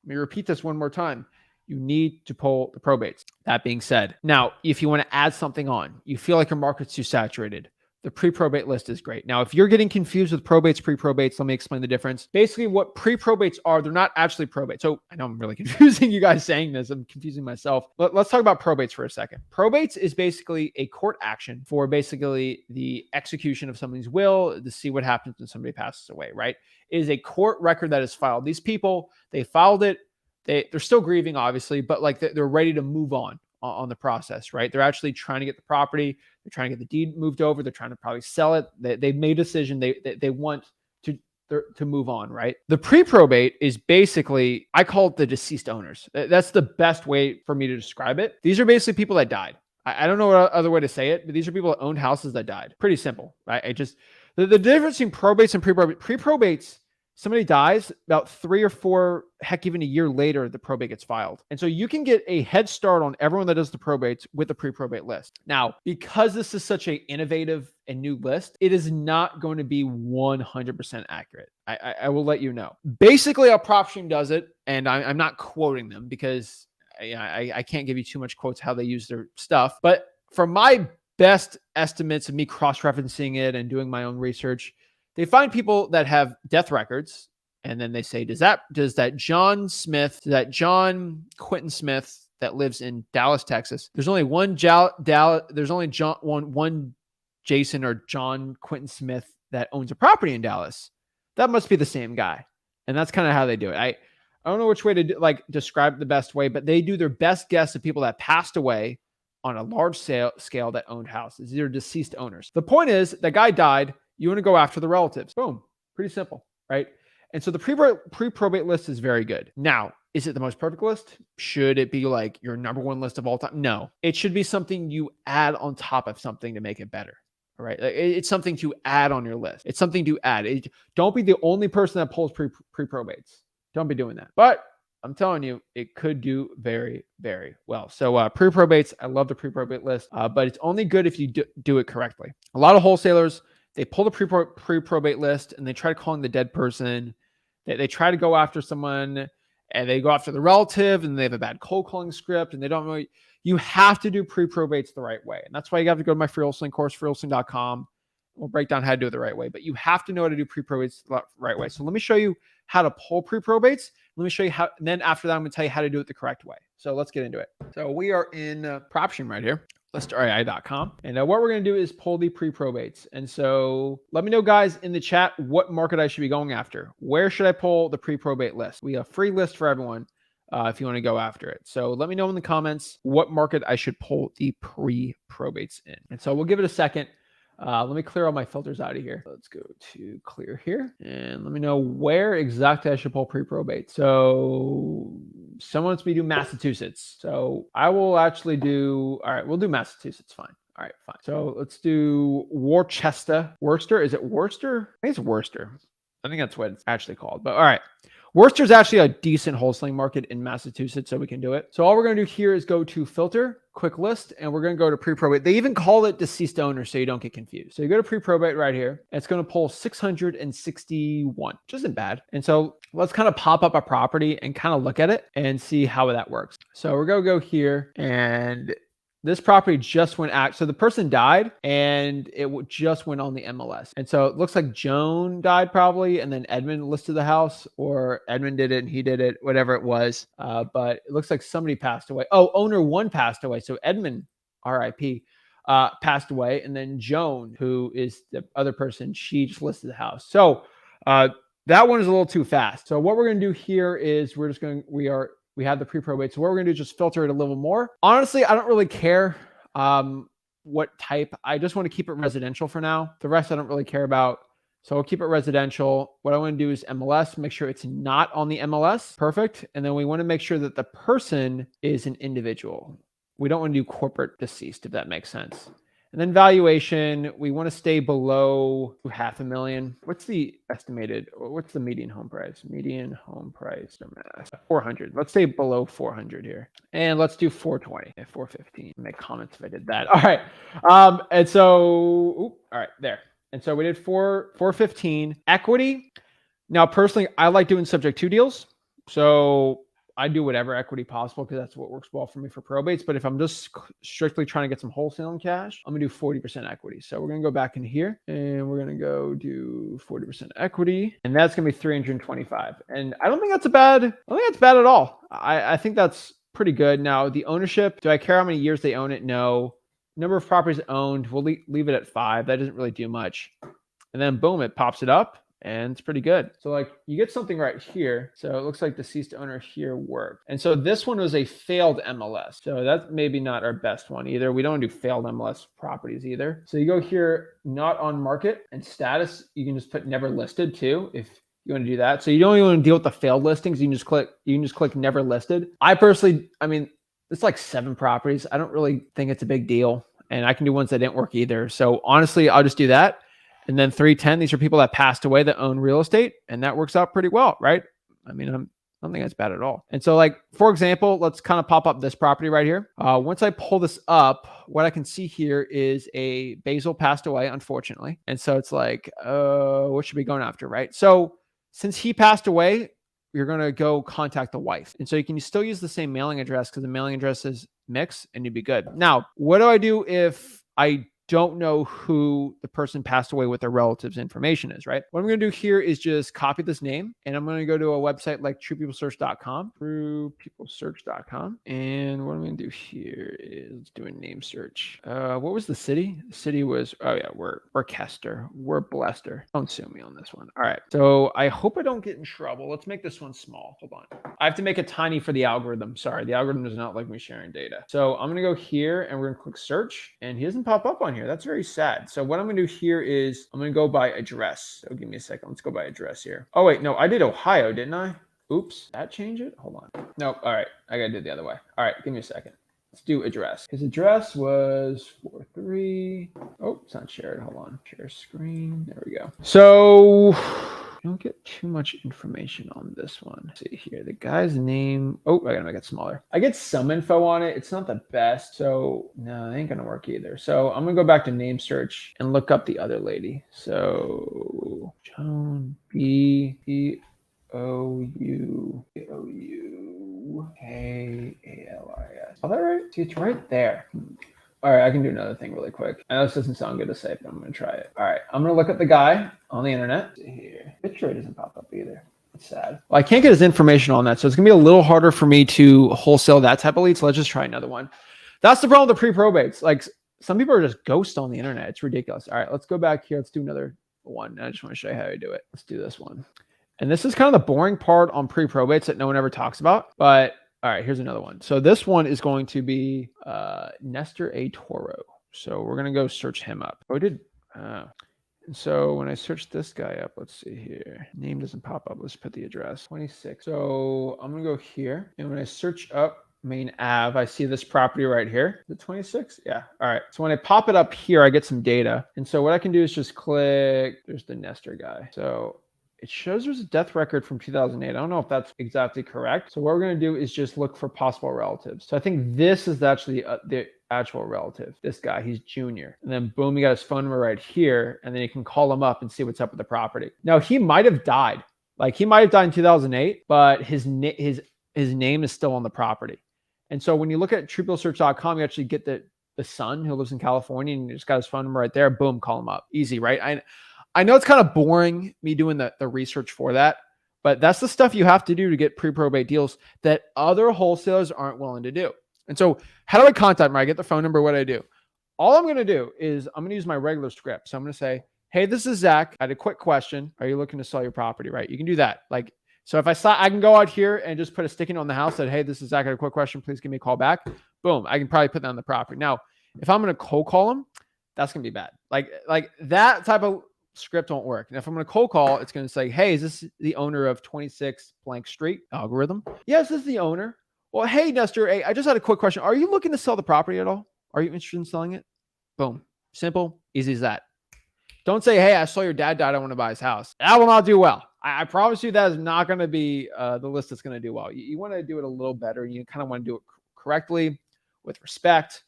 me repeat this one more time. You need to pull the probates. That being said, now, if you want to add something on, you feel like your market's too saturated, the pre-probate list is great. Now, if you're getting confused with probates, pre-probates, let me explain the difference. Basically, what pre-probates are, they're not actually probate. So I know I'm really confusing you guys saying this. I'm confusing myself. But let's talk about probates for a second. Probates is basically a court action for basically the execution of somebody's will to see what happens when somebody passes away, right? It is a court record that is filed. These people, they filed it. They're still grieving, obviously, but like they're ready to move on the process, right? They're actually trying to get the property. They're trying to get the deed moved over. They're trying to probably sell it. They made a decision. They want to to move on, right? The pre-probate is basically, I call it the deceased owners. That's the best way for me to describe it. These are basically people that died. I don't know what other way to say it, but these are people that owned houses that died. Pretty simple, right? The difference between probates and pre-probates, somebody dies about 3 or 4, heck, even a year later, the probate gets filed. And so you can get a head start on everyone that does the probates with the pre-probate list. Now, because this is such an innovative and new list, it is not going to be 100% accurate. I will let you know. Basically, how Propstream does it, and I'm not quoting them because I can't give you too much quotes how they use their stuff. But from my best estimates of me cross-referencing it and doing my own research, they find people that have death records, and then they say, does that John Quentin Smith that lives in Dallas, Texas? There's only one one Jason or John Quentin Smith that owns a property in Dallas. That must be the same guy. And that's kind of how they do it. I don't know which way to describe the best way, but they do their best guess of people that passed away on a large scale that owned houses. These are deceased owners. The point is, that guy died. You want to go after the relatives. Boom. Pretty simple, right? And so the pre-probate list is very good. Now, is it the most perfect list? Should it be like your number one list of all time? No. It should be something you add on top of something to make it better. All right. It's something to add on your list. It's something to add. Don't be the only person that pulls pre-probates. Don't be doing that. But I'm telling you, it could do very, very well. So pre-probates, I love the pre-probate list, but it's only good if you do it correctly. A lot of wholesalers, they pull the pre-probate list and they try calling the dead person. They try to go after someone and they go after the relative and they have a bad cold calling script and they don't know. You have to do pre-probates the right way. And that's why you have to go to my free wholesaling course, freewholesaling.com. We'll break down how to do it the right way, but you have to know how to do pre-probates the right way. So let me show you how to pull pre-probates. Let me show you how, and then after that, I'm going to tell you how to do it the correct way. So let's get into it. So we are in Propstream right here, listri.com. And what we're going to do is pull the pre-probates. And so let me know, guys, in the chat, what market I should be going after. Where should I pull the pre-probate list? We have a free list for everyone if you want to go after it. So let me know in the comments what market I should pull the pre-probates in. And so we'll give it a second. Let me clear all my filters out of here. Let's go to clear here and let me know where exactly I should pull pre-probate. So someone wants me to do Massachusetts. So I will actually do, all right, we'll do Massachusetts. Fine. All right, fine. So let's do Worcester. Worcester, is it Worcester? I think it's Worcester. I think that's what it's actually called, but all right. Worcester is actually a decent wholesaling market in Massachusetts, so we can do it. So all we're going to do here is go to filter, quick list, and we're going to go to pre-probate. They even call it deceased owner, so you don't get confused. So you go to pre-probate right here, and it's going to pull 661, which isn't bad. And so let's kind of pop up a property and kind of look at it and see how that works. So we're going to go here, and this property just went out. So the person died and it just went on the MLS. And so it looks like Joan died probably. And then Edmund listed the house, or Edmund did it and he did it, whatever it was. But it looks like somebody passed away. Oh, owner one passed away. So Edmund, RIP, passed away. And then Joan, who is the other person, she just listed the house. So that one is a little too fast. So what we're going to do here is we have the pre-probate. So what we're going to do is just filter it a little more. Honestly, I don't really care what type. I just want to keep it residential for now. The rest I don't really care about. So I'll keep it residential. What I want to do is MLS, make sure it's not on the MLS. Perfect. And then we want to make sure that the person is an individual. We don't want to do corporate deceased, if that makes sense. And then valuation, we want to stay below $500,000. What's the median home price? Median home price, 400. Let's stay below 400 here. And let's do 420, 415. Make comments if I did that. All right. And so, all right, there. And so we did 415 equity. Now, personally, I like doing subject to deals. So I do whatever equity possible because that's what works well for me for probates. But if I'm just strictly trying to get some wholesaling cash, I'm going to do 40% equity. So we're going to go back in here and we're going to go do 40% equity. And that's going to be 325. And I don't think that's bad at all. I think that's pretty good. Now, the ownership, do I care how many years they own it? No. Number of properties owned, we'll leave it at 5. That doesn't really do much. And then boom, it pops it up. and it's pretty good. So like you get something right here. So it looks like deceased owner here worked. And so this one was a failed MLS. So that's maybe not our best one either. We don't do failed MLS properties either. So you go here, not on market, and status. You can just put never listed too if you want to do that. So you don't even want to deal with the failed listings. You can just click never listed. I personally, I mean, it's like 7 properties. I don't really think it's a big deal. And I can do ones that didn't work either. So honestly, I'll just do that. And then 310, these are people that passed away that own real estate. And that works out pretty well, right? I mean, I don't think that's bad at all. And so like, for example, let's kind of pop up this property right here. Once I pull this up, what I can see here is a Basil passed away, unfortunately. And so it's like, what should we be going after, right? So since he passed away, you're going to go contact the wife. And so you can still use the same mailing address because the mailing address is mixed and you'd be good. Now, what do I do if I don't know who the person passed away with their relatives information is, right? What I'm going to do here is just copy this name and I'm going to go to a website like truepeoplesearch.com, truepeoplesearch.com. And what I'm going to do here is do a name search. What was the city? The city was, oh yeah, we're Kester. We're Blester. Don't sue me on this one. All right. So I hope I don't get in trouble. Let's make this one small. Hold on. I have to make it tiny for the algorithm. Sorry, the algorithm does not like me sharing data. So I'm going to go here and we're going to click search and he doesn't pop up on here. That's very sad. So what I'm going to do here is I'm going to go by address. So give me a second. Let's go by address here. Oh, wait. No, I did Ohio, didn't I? Oops. That change it? Hold on. No. All right. I got to do it the other way. All right. Give me a second. Let's do address. His address was 43. Oh, it's not shared. Hold on. Share screen. There we go. So I don't get too much information on this one. Let's see here. The guy's name. Oh, I gotta make it smaller. I get some info on it. It's not the best. So no, it ain't gonna work either. So I'm gonna go back to name search and look up the other lady. So Joan B-E-O-U-K-A-L-I-S. Is that right? See, it's right there. All right, I can do another thing really quick. I know this doesn't sound good to say, but I'm going to try it. All right, I'm going to look up the guy on the internet. Let's see here. Picture rate doesn't pop up either. It's sad. Well, I can't get his information on that, so it's going to be a little harder for me to wholesale that type of lead, so let's just try another one. That's the problem with the pre-probates. Like, some people are just ghosts on the internet. It's ridiculous. All right, let's go back here. Let's do another one. I just want to show you how to do it. Let's do this one. And this is kind of the boring part on pre-probates that no one ever talks about, but all right, here's another one. So this one is going to be Nestor A. Toro. So we're going to go search him up. Oh, I did. And so when I search this guy up, let's see here. Name doesn't pop up. Let's put the address. 26. So I'm going to go here. And when I search up Main Ave, I see this property right here. The 26? Yeah. All right. So when I pop it up here, I get some data. And so what I can do is just click. There's the Nestor guy. So it shows there's a death record from 2008. I don't know if that's exactly correct. So what we're going to do is just look for possible relatives. So I think this is actually the actual relative. This guy, he's junior. And then boom, you got his phone number right here. And then you can call him up and see what's up with the property. Now, he might have died. Like, he might have died in 2008, but his name is still on the property. And so when you look at truepeoplesearch.com, you actually get the son who lives in California and you just got his phone number right there. Boom, call him up. Easy, right? I know it's kind of boring me doing the research for that, but that's the stuff you have to do to get pre-probate deals that other wholesalers aren't willing to do. And so how do I contact them? I get the phone number. What do I do? All I'm going to do is I'm going to use my regular script. So I'm going to say, hey, this is Zach. I had a quick question. Are you looking to sell your property? Right? You can do that. Like, so if I can go out here and just put a sticky note on the house that, hey, this is Zach. I had a quick question. Please give me a call back. Boom. I can probably put that on the property. Now, if I'm going to cold call them, that's going to be bad. Like that type of script won't work. And if I'm going to cold call, it's going to say, hey, is this the owner of 26 blank street algorithm? Yes, this is the owner. Well, hey, Nestor, hey, I just had a quick question. Are you looking to sell the property at all? Are you interested in selling it? Boom. Simple, easy as that. Don't say, hey, I saw your dad died. I want to buy his house. That will not do well. I promise you that is not going to be the list that's going to do well. You want to do it a little better. You kind of want to do it correctly with respect.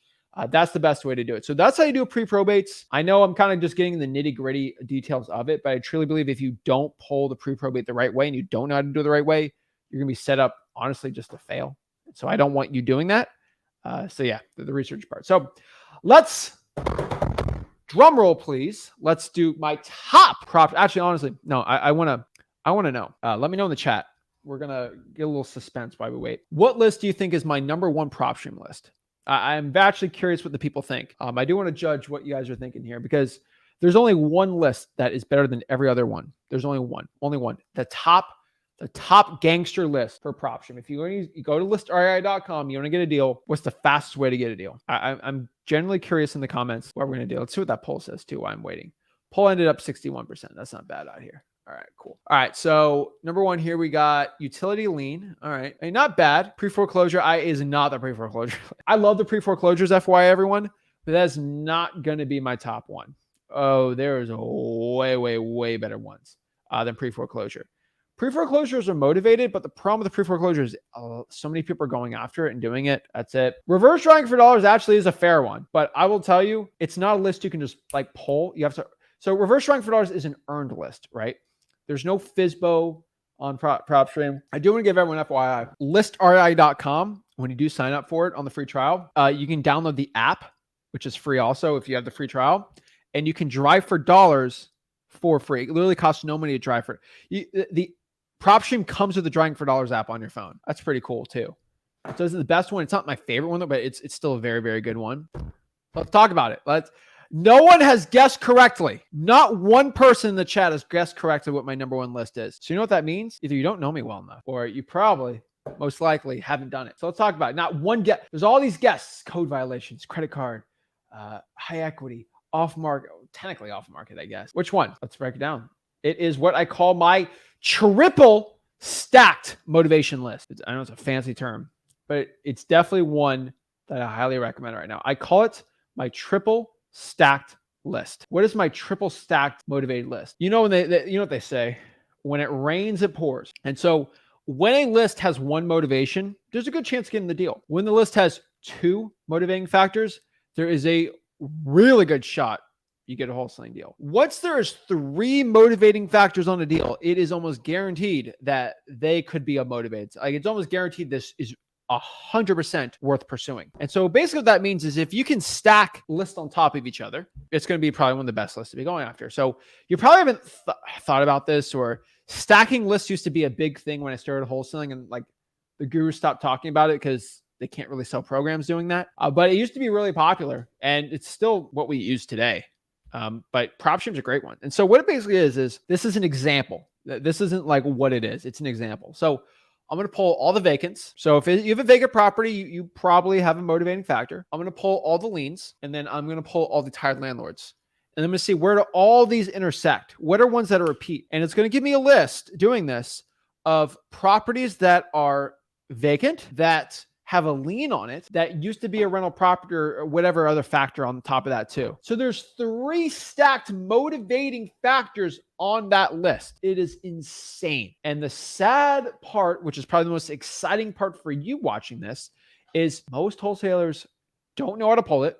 That's the best way to do it. So that's how you do pre-probates. I know I'm kind of just getting the nitty gritty details of it, but I truly believe if you don't pull the pre-probate the right way and you don't know how to do it the right way, you're going to be set up, honestly, just to fail. So I don't want you doing that. So yeah, the research part. So let's, drum roll, please. Let's do my top prop. Actually, honestly, no, I want to know. Let me know in the chat. We're going to get a little suspense while we wait. What list do you think is my number one Propstream list? I'm actually curious what the people think. I do want to judge what you guys are thinking here because There's only one list that is better than every other one. There's only one. The top gangster list for PropStream. If you go to listrei.com, you want to get a deal, what's the fastest way to get a deal? I'm generally curious in the comments what we're going to do. Let's see what that poll says too while I'm waiting. Poll ended up 61%. That's not bad out here. All right, cool. All right, so number one here, we got utility lien. All right, and not bad. Pre-foreclosure is not the pre-foreclosure. I love the pre-foreclosures, FYI, everyone, but that's not going to be my top one. Oh, there's way better ones than pre-foreclosure. Pre-foreclosures are motivated, but the problem with the pre-foreclosure is so many people are going after it and doing it. That's it. Reverse drawing for dollars actually is a fair one, but I will tell you, it's not a list you can just like pull. You have to. So reverse drawing for dollars is an earned list, right? There's no FSBO on PropStream. I do want to give everyone FYI. ListREI.com, when you do sign up for it on the free trial, you can download the app, which is free also if you have the free trial, and you can drive for dollars for free. It literally costs no money to drive for it. The PropStream comes with the Drawing for Dollars app on your phone. That's pretty cool too. So this is the best one. It's not my favorite one though, but it's still a very good one. Let's talk about it. No one has guessed correctly. Not one person in the chat has guessed correctly what my number one list is. So you know what that means? Either you don't know me well enough, or you probably, most likely, haven't done it. So let's talk about it. Not one guess. There's all these guesses: code violations, credit card, high equity, off market, technically off market, I guess. Which one? Let's break it down. It is what I call my triple stacked motivation list. I know it's a fancy term, but it's definitely one that I highly recommend right now. I call it my triple stacked list. What is my triple stacked motivated list? You know, you know what they say, when it rains, it pours. And so when a list has one motivation, there's a good chance of getting the deal. When the list has two motivating factors, there is a really good shot you get a wholesaling deal. Once there's three motivating factors on a deal, it is almost guaranteed that they could be motivated. Like, it's almost guaranteed this is 100% worth pursuing. And so basically what that means is if you can stack lists on top of each other, it's going to be probably one of the best lists to be going after. So you probably haven't thought about this, or stacking lists used to be a big thing when I started wholesaling, and like the gurus stopped talking about it because they can't really sell programs doing that. But it used to be really popular, and it's still what we use today. But PropStream's a great one. And so what it basically is this is an example. This isn't like what it is. It's an example. So I'm going to pull all the vacants. So if you have a vacant property, you probably have a motivating factor. I'm going to pull all the liens, and then I'm going to pull all the tired landlords. And I'm going to see where do all these intersect? What are ones that are repeat? And it's going to give me a list doing this of properties that are vacant, that have a lien on it, that used to be a rental property, or whatever other factor on top of that too. So there's three stacked motivating factors on that list. It is insane. And the sad part, which is probably the most exciting part for you watching this, is most wholesalers don't know how to pull it.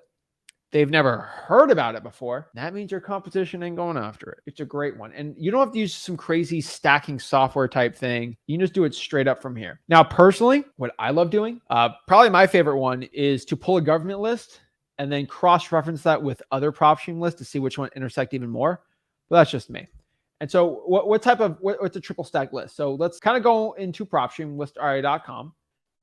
They've never heard about it before. That means your competition ain't going after it. It's a great one. And you don't have to use some crazy stacking software type thing. You can just do it straight up from here. Now, personally, what I love doing, probably my favorite one is to pull a government list and then cross-reference that with other PropStream lists to see which one intersect even more. But that's just me. And so what's a triple stack list? So let's kind of go into PropStream, listra.com.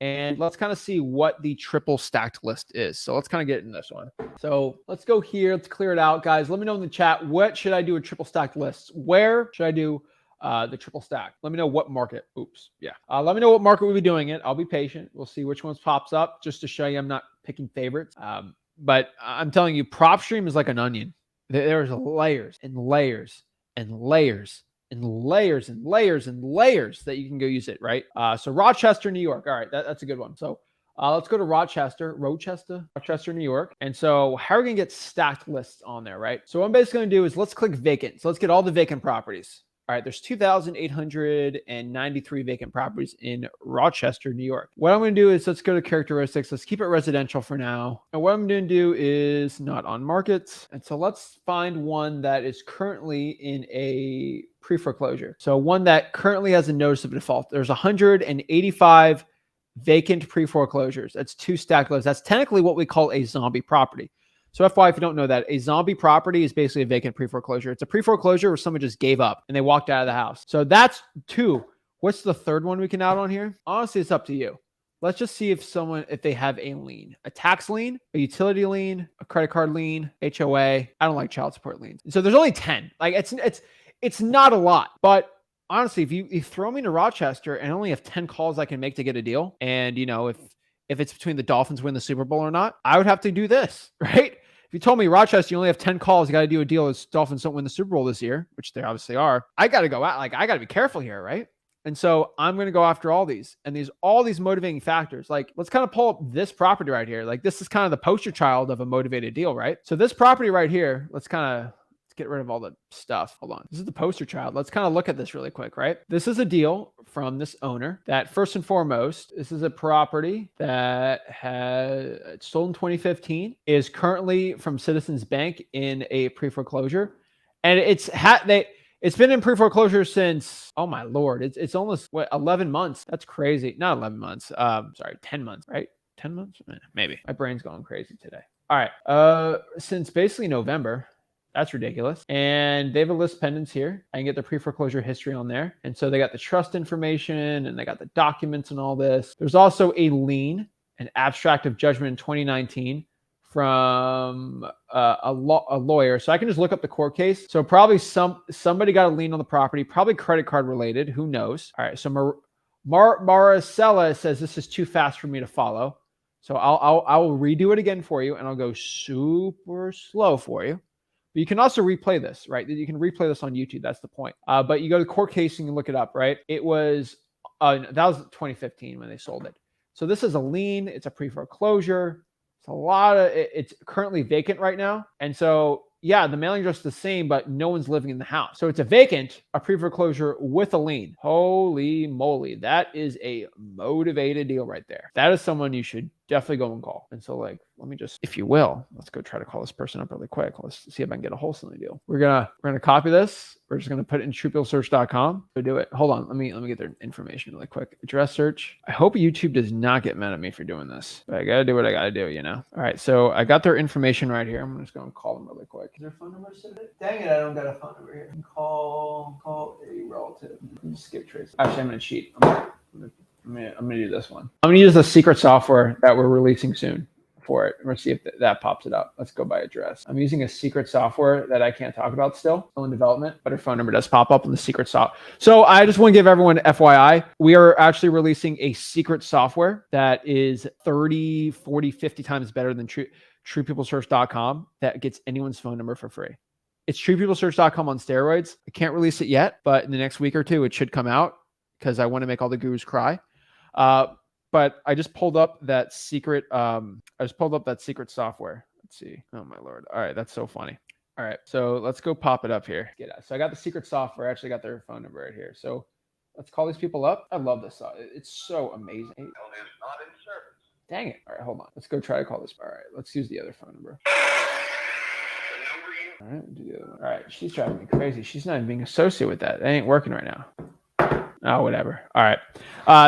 And let's kind of see what the triple stacked list is. So let's kind of get in this one. So let's go here. Let's clear it out, guys. Let me know in the chat, what should I do with triple stacked lists? Where should I do the triple stack? Let me know what market. Oops. Yeah. Let me know what market we'll be doing it. I'll be patient. We'll see which ones pops up, just to show you I'm not picking favorites. But I'm telling you, PropStream is like an onion. There's layers and layers and layers and layers and layers and layers that you can go use it, right? So Rochester, New York. All right, that's a good one. So let's go to Rochester, New York. And so how are we gonna get stacked lists on there, right? So what I'm basically gonna do is let's click vacant. So let's get all the vacant properties. All right, there's 2,893 vacant properties in Rochester, New York. What I'm going to do is let's go to characteristics. Let's keep it residential for now. And what I'm going to do is not on market. And so let's find one that is currently in a pre-foreclosure. So one that currently has a notice of default. There's 185 vacant pre-foreclosures. That's two stacked lists. That's technically what we call a zombie property. So FYI, if you don't know that, a zombie property is basically a vacant pre-foreclosure. It's a pre-foreclosure where someone just gave up and they walked out of the house. So that's two. What's the third one we can add on here? Honestly, it's up to you. let's just see if they have a lien, a tax lien, a utility lien, a credit card lien, HOA. I don't like child support liens. So there's only 10. Like it's not a lot, but honestly, if you throw me to Rochester and I only have 10 calls I can make to get a deal, and if it's between the Dolphins win the Super Bowl or not, I would have to do this, right? If you told me Rochester, you only have 10 calls, you got to do a deal as Dolphins don't win the Super Bowl this year, which they obviously are, I got to go out. Like, I got to be careful here, right? And so I'm going to go after all these and all these motivating factors. Like, let's kind of pull up this property right here. Like, this is kind of the poster child of a motivated deal, right? So this property right here, let's get rid of all the stuff. Hold on. This is the poster child. Let's kind of look at this really quick, right? This is a deal from this owner that, first and foremost, this is a property that had sold in 2015, is currently from Citizens Bank in a pre-foreclosure. And it's been in pre-foreclosure since, oh my Lord, it's almost 11 months. That's crazy. Not 11 months. Sorry, 10 months, right? 10 months? Maybe. My brain's going crazy today. All right. Since basically November. That's ridiculous. And they have a list pendants here. I can get the pre-foreclosure history on there. And so they got the trust information and they got the documents and all this. There's also a lien, an abstract of judgment in 2019 from a lawyer. So I can just look up the court case. So probably somebody got a lien on the property, probably credit card related. Who knows? All right. So Maricela says this is too fast for me to follow. So I'll redo it again for you, and I'll go super slow for you. But you can also replay this, right? You can replay this on YouTube. That's the point. But you go to court case and you look it up, right? It was, that was 2015 when they sold it. So this is a lien. It's a pre-foreclosure. It's currently vacant right now. And so, yeah, the mailing address is the same, but no one's living in the house. So it's a vacant, a pre-foreclosure with a lien. Holy moly. That is a motivated deal right there. That is someone you should definitely go and call. And so, like, let me just, if you will, let's go try to call this person up really quick. Let's see if I can get a wholesaling deal. We're gonna copy this. We're just gonna put it in truepeoplesearch.com to do it. Hold on, let me get their information really quick. Address search. I hope YouTube does not get mad at me for doing this, but I gotta do what I gotta do, you know. All right, so I got their information right here. I'm just gonna call them really quick. Is their phone number submitted? Dang it, I don't got a phone number here. Call a relative. Skip trace. Actually, I'm gonna cheat. I'm gonna do this one. I'm gonna use the secret software that we're releasing soon for it. We're gonna see if that pops it up. Let's go by address. I'm using a secret software that I can't talk about still in development, but her phone number does pop up in the secret software. So I just want to give everyone FYI, we are actually releasing a secret software that is 30, 40, 50 times better than truepeoplesearch.com that gets anyone's phone number for free. It's truepeoplesearch.com on steroids. I can't release it yet, but in the next week or two, it should come out because I want to make all the gurus cry. But I just pulled up that secret. Secret software. Let's see. Oh my Lord. All right. That's so funny. All right. So let's go pop it up here. So I got the secret software. I actually got their phone number right here. So let's call these people up. I love this. It's so amazing. Not in service. Dang it. All right. Hold on. Let's go try to call this. All right. Let's use the other phone number. All right. Do the other one. All right. She's driving me crazy. She's not even being associated with that. That ain't working right now. Oh, whatever. All right.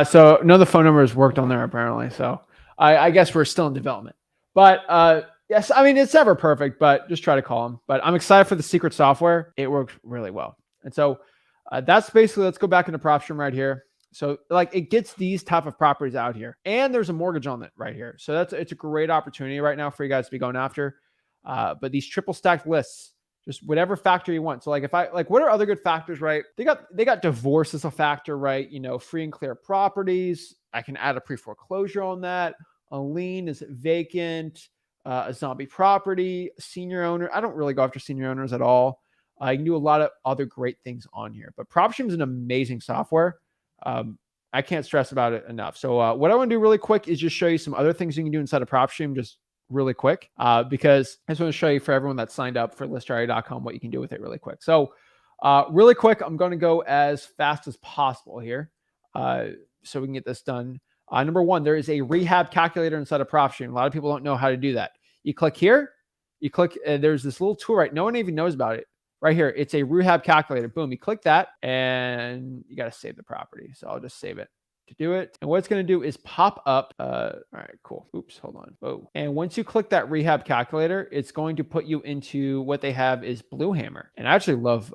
So none of the phone numbers worked on there apparently. So I guess we're still in development. But yes, I mean, it's never perfect, but just try to call them. But I'm excited for the secret software. It works really well. And so that's basically, let's go back into Propstream right here. So like it gets these type of properties out here. And there's a mortgage on it right here. So it's a great opportunity right now for you guys to be going after. But these triple stacked lists, just whatever factor you want. So like what are other good factors, right? They got divorce as a factor, right? You know, free and clear properties. I can add a pre-foreclosure on that. A lien is vacant, a zombie property, senior owner. I don't really go after senior owners at all. You can do a lot of other great things on here, but Propstream is an amazing software. I can't stress about it enough. So what I want to do really quick is just show you some other things you can do inside of Propstream, just really quick, because I just want to show you for everyone that signed up for listarea.com what you can do with it really quick. So really quick, I'm going to go as fast as possible here so we can get this done. Number one, there is a rehab calculator inside of Propstream. A lot of people don't know how to do that. You click here, there's this little tool, right? No one even knows about it. Right here, it's a rehab calculator. Boom, you click that and you got to save the property. So I'll just save it. To do it. And what it's going to do is pop up. All right, cool. Oops, hold on. Whoa. And once you click that rehab calculator, it's going to put you into what they have is Blue Hammer. And I actually love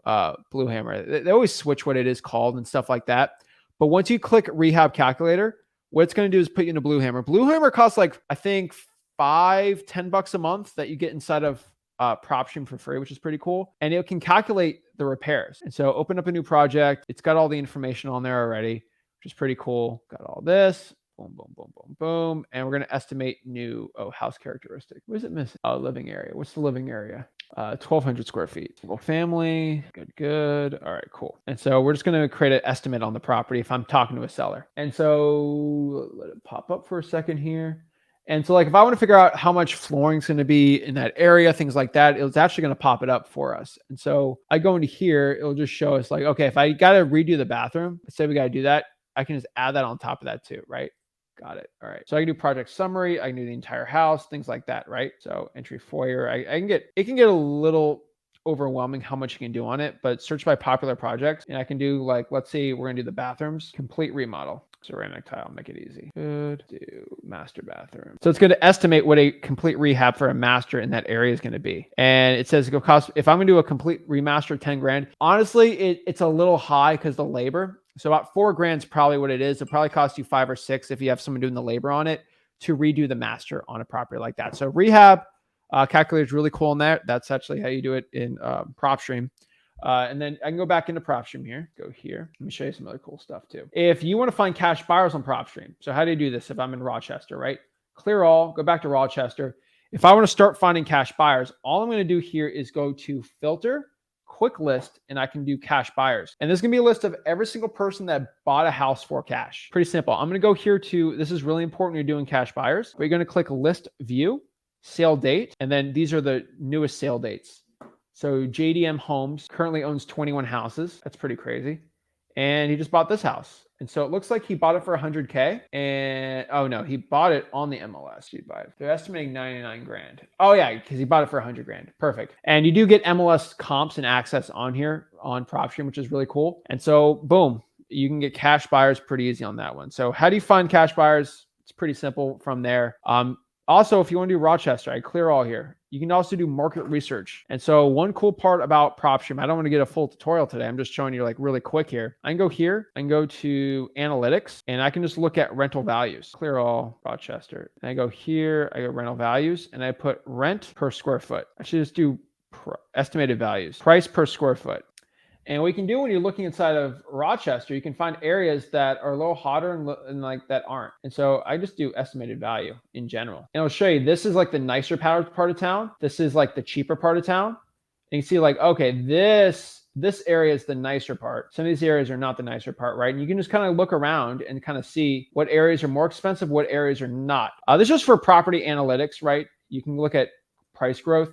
Blue Hammer. They always switch what it is called and stuff like that. But once you click rehab calculator, what it's going to do is put you in a Blue Hammer. Blue Hammer costs like, I think $5-10 a month that you get inside of Propstream for free, which is pretty cool. And it can calculate the repairs. And so open up a new project. It's got all the information on there already, which is pretty cool. Got all this. Boom, boom, boom, boom, boom. And we're going to estimate new house characteristic. What is it missing? Living area. What's the living area? 1,200 square feet. Single family. Good. All right, cool. And so we're just going to create an estimate on the property if I'm talking to a seller. And so let it pop up for a second here. And so like if I want to figure out how much flooring is going to be in that area, things like that, it's actually going to pop it up for us. And so I go into here, it'll just show us like, okay, if I got to redo the bathroom, let's say we got to do that, I can just add that on top of that too, right? Got it. All right. So I can do project summary. I can do the entire house, things like that, right? So entry foyer, it can get a little overwhelming how much you can do on it, but search by popular projects. And I can do like, let's say we're going to do the bathrooms, complete remodel. Ceramic tile, make it easy. Good. Do master bathroom. So it's going to estimate what a complete rehab for a master in that area is going to be. And it says it'll cost, if I'm going to do a complete remaster, 10 grand. Honestly, it's a little high because the labor. So about 4 grand is probably what it is. It'll probably cost you 5 or 6 if you have someone doing the labor on it to redo the master on a property like that. So Rehab Calculator is really cool in that. That's actually how you do it in Propstream. And then I can go back into Propstream here. Go here. Let me show you some other cool stuff too. If you want to find cash buyers on Propstream, so how do you do this? If I'm in Rochester, right? Clear all, go back to Rochester. If I want to start finding cash buyers, all I'm going to do here is go to filter, quick list, and I can do cash buyers. And this is going to be a list of every single person that bought a house for cash. Pretty simple. I'm going to go here to, this is really important when you're doing cash buyers, but you're going to click list view, sale date, and then these are the newest sale dates. So JDM Homes currently owns 21 houses. That's pretty crazy. And he just bought this house. And so it looks like he bought it for 100K. And oh no, he bought it on the MLS. They're estimating 99 grand. Oh yeah, because he bought it for 100 grand. Perfect. And you do get MLS comps and access on here on Propstream, which is really cool. And so boom, you can get cash buyers pretty easy on that one. So how do you find cash buyers? It's pretty simple from there. Also, if you want to do Rochester, I clear all here. You can also do market research. And so one cool part about Propstream, I don't want to get a full tutorial today. I'm just showing you like really quick here. I can go here, I can go to analytics, and I can just look at rental values. Clear all Rochester. And I go here, I go rental values, and I put rent per square foot. I should just do estimated values, price per square foot. And what you can do when you're looking inside of Rochester, you can find areas that are a little hotter and like that aren't. And so I just do estimated value in general. And I'll show you, this is like the nicer part of town. This is like the cheaper part of town. And you can see like, okay, this area is the nicer part. Some of these areas are not the nicer part, right? And you can just kind of look around and kind of see what areas are more expensive, what areas are not. This is just for property analytics, right? You can look at price growth.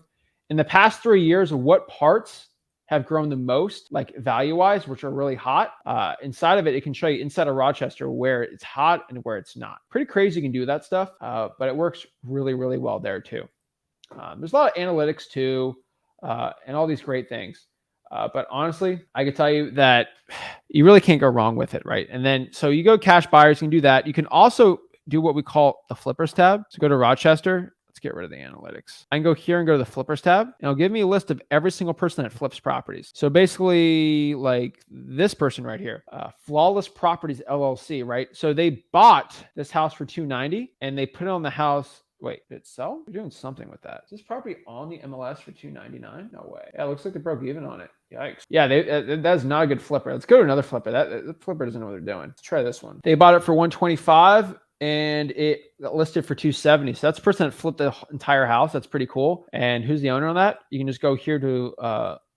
In the past 3 years, what parts have grown the most, like value-wise, which are really hot. Inside of it, it can show you inside of Rochester where it's hot and where it's not. Pretty crazy you can do that stuff, but it works really, really well there too. There's a lot of analytics too, and all these great things. But honestly, I can tell you that you really can't go wrong with it, right? And then, so you go cash buyers, you can do that. You can also do what we call the flippers tab. So go to Rochester. Let's get rid of the analytics. I can go here and go to the flippers tab, and it'll give me a list of every single person that flips properties. So basically like this person right here, Flawless Properties LLC, right? So they bought this house for $290 and they put it on the house. Wait, did it sell? We're doing something with that. Is this property on the MLS for $299? No way. Yeah, it looks like they broke even on it. Yikes. Yeah, that's not a good flipper. Let's go to another flipper. That flipper doesn't know what they're doing. Let's try this one. They bought it for $125. And it got listed for $270. So that's the person that flipped the entire house. That's pretty cool. And who's the owner on that? You can just go here to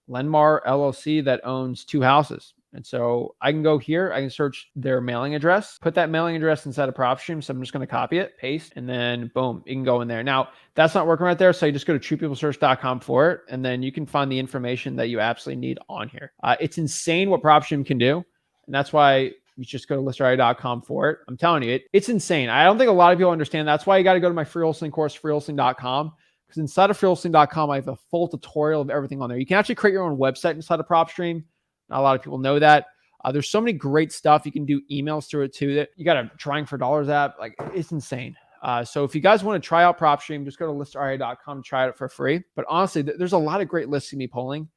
Lenmar LLC that owns 2 houses. And so I can go here. I can search their mailing address, put that mailing address inside of Propstream. So I'm just going to copy it, paste, and then boom, you can go in there. Now, that's not working right there. So you just go to truepeoplesearch.com for it. And then you can find the information that you absolutely need on here. It's insane what Propstream can do. And that's why you just go to listarea.com for it. I'm telling you, it's insane. I don't think a lot of people understand. That's why you got to go to my free wholesaling course, freewholesaling.com, because inside of freewholesaling.com, I have a full tutorial of everything on there. You can actually create your own website inside of Propstream. Not a lot of people know that. There's so many great stuff. You can do emails through it too. That you got a Trying for Dollars app. Like, it's insane. So if you guys want to try out Propstream, just go to listarea.com, try it for free. But honestly, there's a lot of great lists to be polling.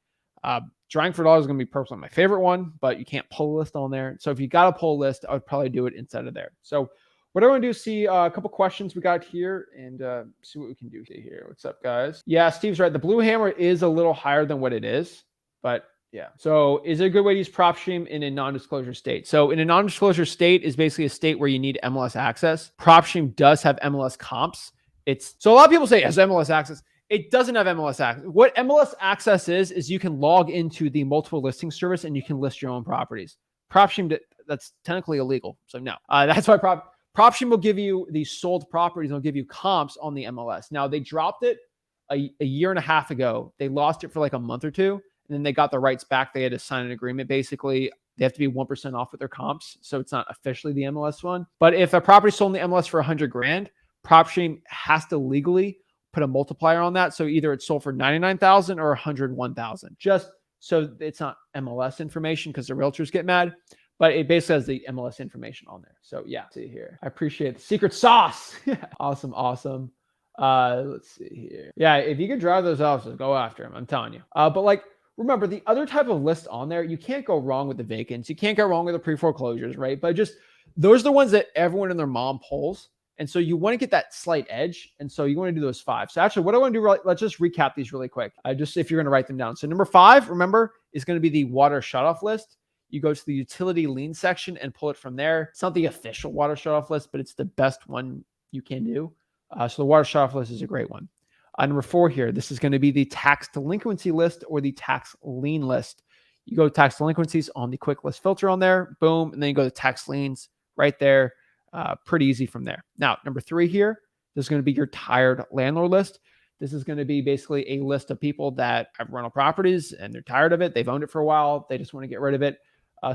Trying for Dollars is going to be personally my favorite one, but you can't pull a list on there. So if you got to pull a list, I would probably do it inside of there. So What I want to do is see a couple questions we got here and see what we can do here. What's up, guys? Yeah, Steve's right. The blue hammer is a little higher than what it is, but yeah. So is it a good way to use Propstream in a non-disclosure state? So in a non-disclosure state is basically a state where you need MLS access. Propstream does have MLS comps. So a lot of people say it has MLS access. It doesn't have MLS access. What MLS access is you can log into the multiple listing service and you can list your own properties. Propstream, that's technically illegal. So no, that's why Propstream will give you these sold properties. They'll give you comps on the MLS. Now they dropped it a year and a half ago. They lost it for like a month or two. And then they got the rights back. They had to sign an agreement. Basically, they have to be 1% off with their comps. So it's not officially the MLS one. But if a property sold in the MLS for 100 grand, Propstream has to legally put a multiplier on that. So either it's sold for 99,000 or 101,000, just so it's not MLS information because the realtors get mad. But it basically has the MLS information on there. So yeah, see here. I appreciate the secret sauce. Awesome. Let's see here. Yeah, if you can drive those offices, go after them. I'm telling you. But like, remember, the other type of list on there, you can't go wrong with the vacants. You can't go wrong with the pre-foreclosures, right? But just those are the ones that everyone and their mom pulls. And so you want to get that slight edge. And so you want to do those 5. So actually, what I want to do, let's just recap these really quick. Just if you're going to write them down. So number 5, remember, is going to be the water shutoff list. You go to the utility lien section and pull it from there. It's not the official water shutoff list, but it's the best one you can do. So the water shutoff list is a great one. Number 4 here, this is going to be the tax delinquency list or the tax lien list. You go to tax delinquencies on the quick list filter on there, boom, and then you go to tax liens right there. Pretty easy from there. Now, number 3 here, this is going to be your tired landlord list. This is going to be basically a list of people that have rental properties and they're tired of it. They've owned it for a while. They just want to get rid of it.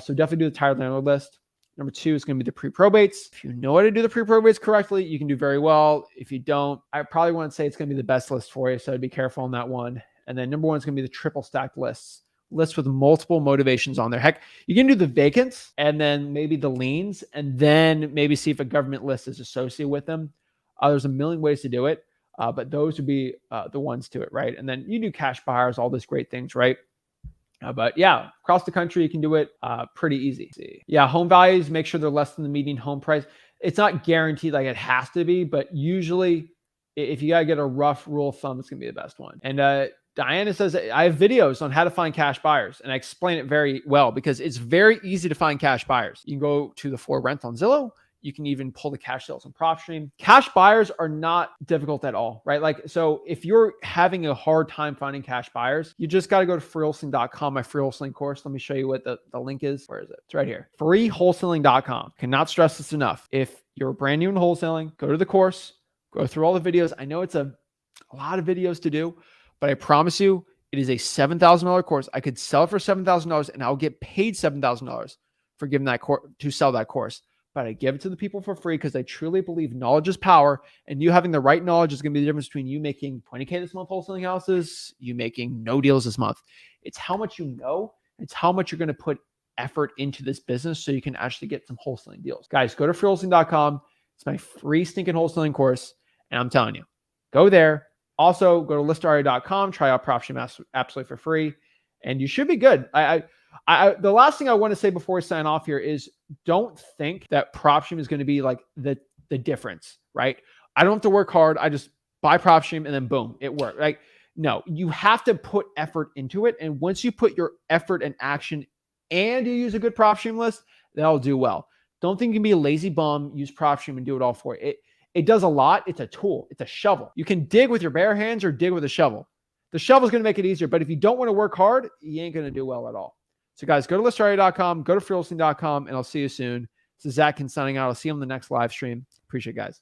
So definitely do the tired landlord list. Number 2 is going to be the pre-probates. If you know how to do the pre-probates correctly, you can do very well. If you don't, I probably wouldn't say it's going to be the best list for you. So be careful on that one. And then number 1 is going to be the triple stacked lists with multiple motivations on there. Heck, you can do the vacants and then maybe the liens and then maybe see if a government list is associated with them. There's a million ways to do it, but those would be the ones to it, right? And then you do cash buyers, all these great things, right? But yeah, across the country, you can do it pretty easy. Yeah, home values, make sure they're less than the median home price. It's not guaranteed like it has to be, but usually if you got to get a rough rule of thumb, it's going to be the best one. And Diana says, I have videos on how to find cash buyers, and I explain it very well because it's very easy to find cash buyers. You can go to the For Rent on Zillow. You can even pull the cash sales on Propstream. Cash buyers are not difficult at all, right? Like, so if you're having a hard time finding cash buyers, you just got to go to freewholesaling.com, my free wholesaling course. Let me show you what the link is. Where is it? It's right here. freewholesaling.com. Cannot stress this enough. If you're brand new in wholesaling, go to the course, go through all the videos. I know it's a lot of videos to do, but I promise you, it is a $7,000 course. I could sell it for $7,000 and I'll get paid $7,000 for giving that course to sell that course. But I give it to the people for free because I truly believe knowledge is power, and you having the right knowledge is going to be the difference between you making 20K this month wholesaling houses, you making no deals this month. It's how much you know. It's how much you're going to put effort into this business so you can actually get some wholesaling deals. Guys, go to freewholesaling.com. It's my free stinking wholesaling course, and I'm telling you, go there. Also, go to listaria.com. Try out Propstream absolutely for free, and you should be good. The last thing I want to say before we sign off here is don't think that Propstream is going to be like the difference, right? I don't have to work hard. I just buy Propstream and then boom, it worked. Like, no, you have to put effort into it. And once you put your effort and action and you use a good Propstream list, that'll do well. Don't think you can be a lazy bum, use Propstream and do it all for it. It does a lot. It's a tool. It's a shovel. You can dig with your bare hands or dig with a shovel. The shovel is going to make it easier. But if you don't want to work hard, you ain't going to do well at all. So guys, go to listaria.com, go to freewholesaling.com, and I'll see you soon. This is Zach Ginn signing out. I'll see you on the next live stream. Appreciate it, guys.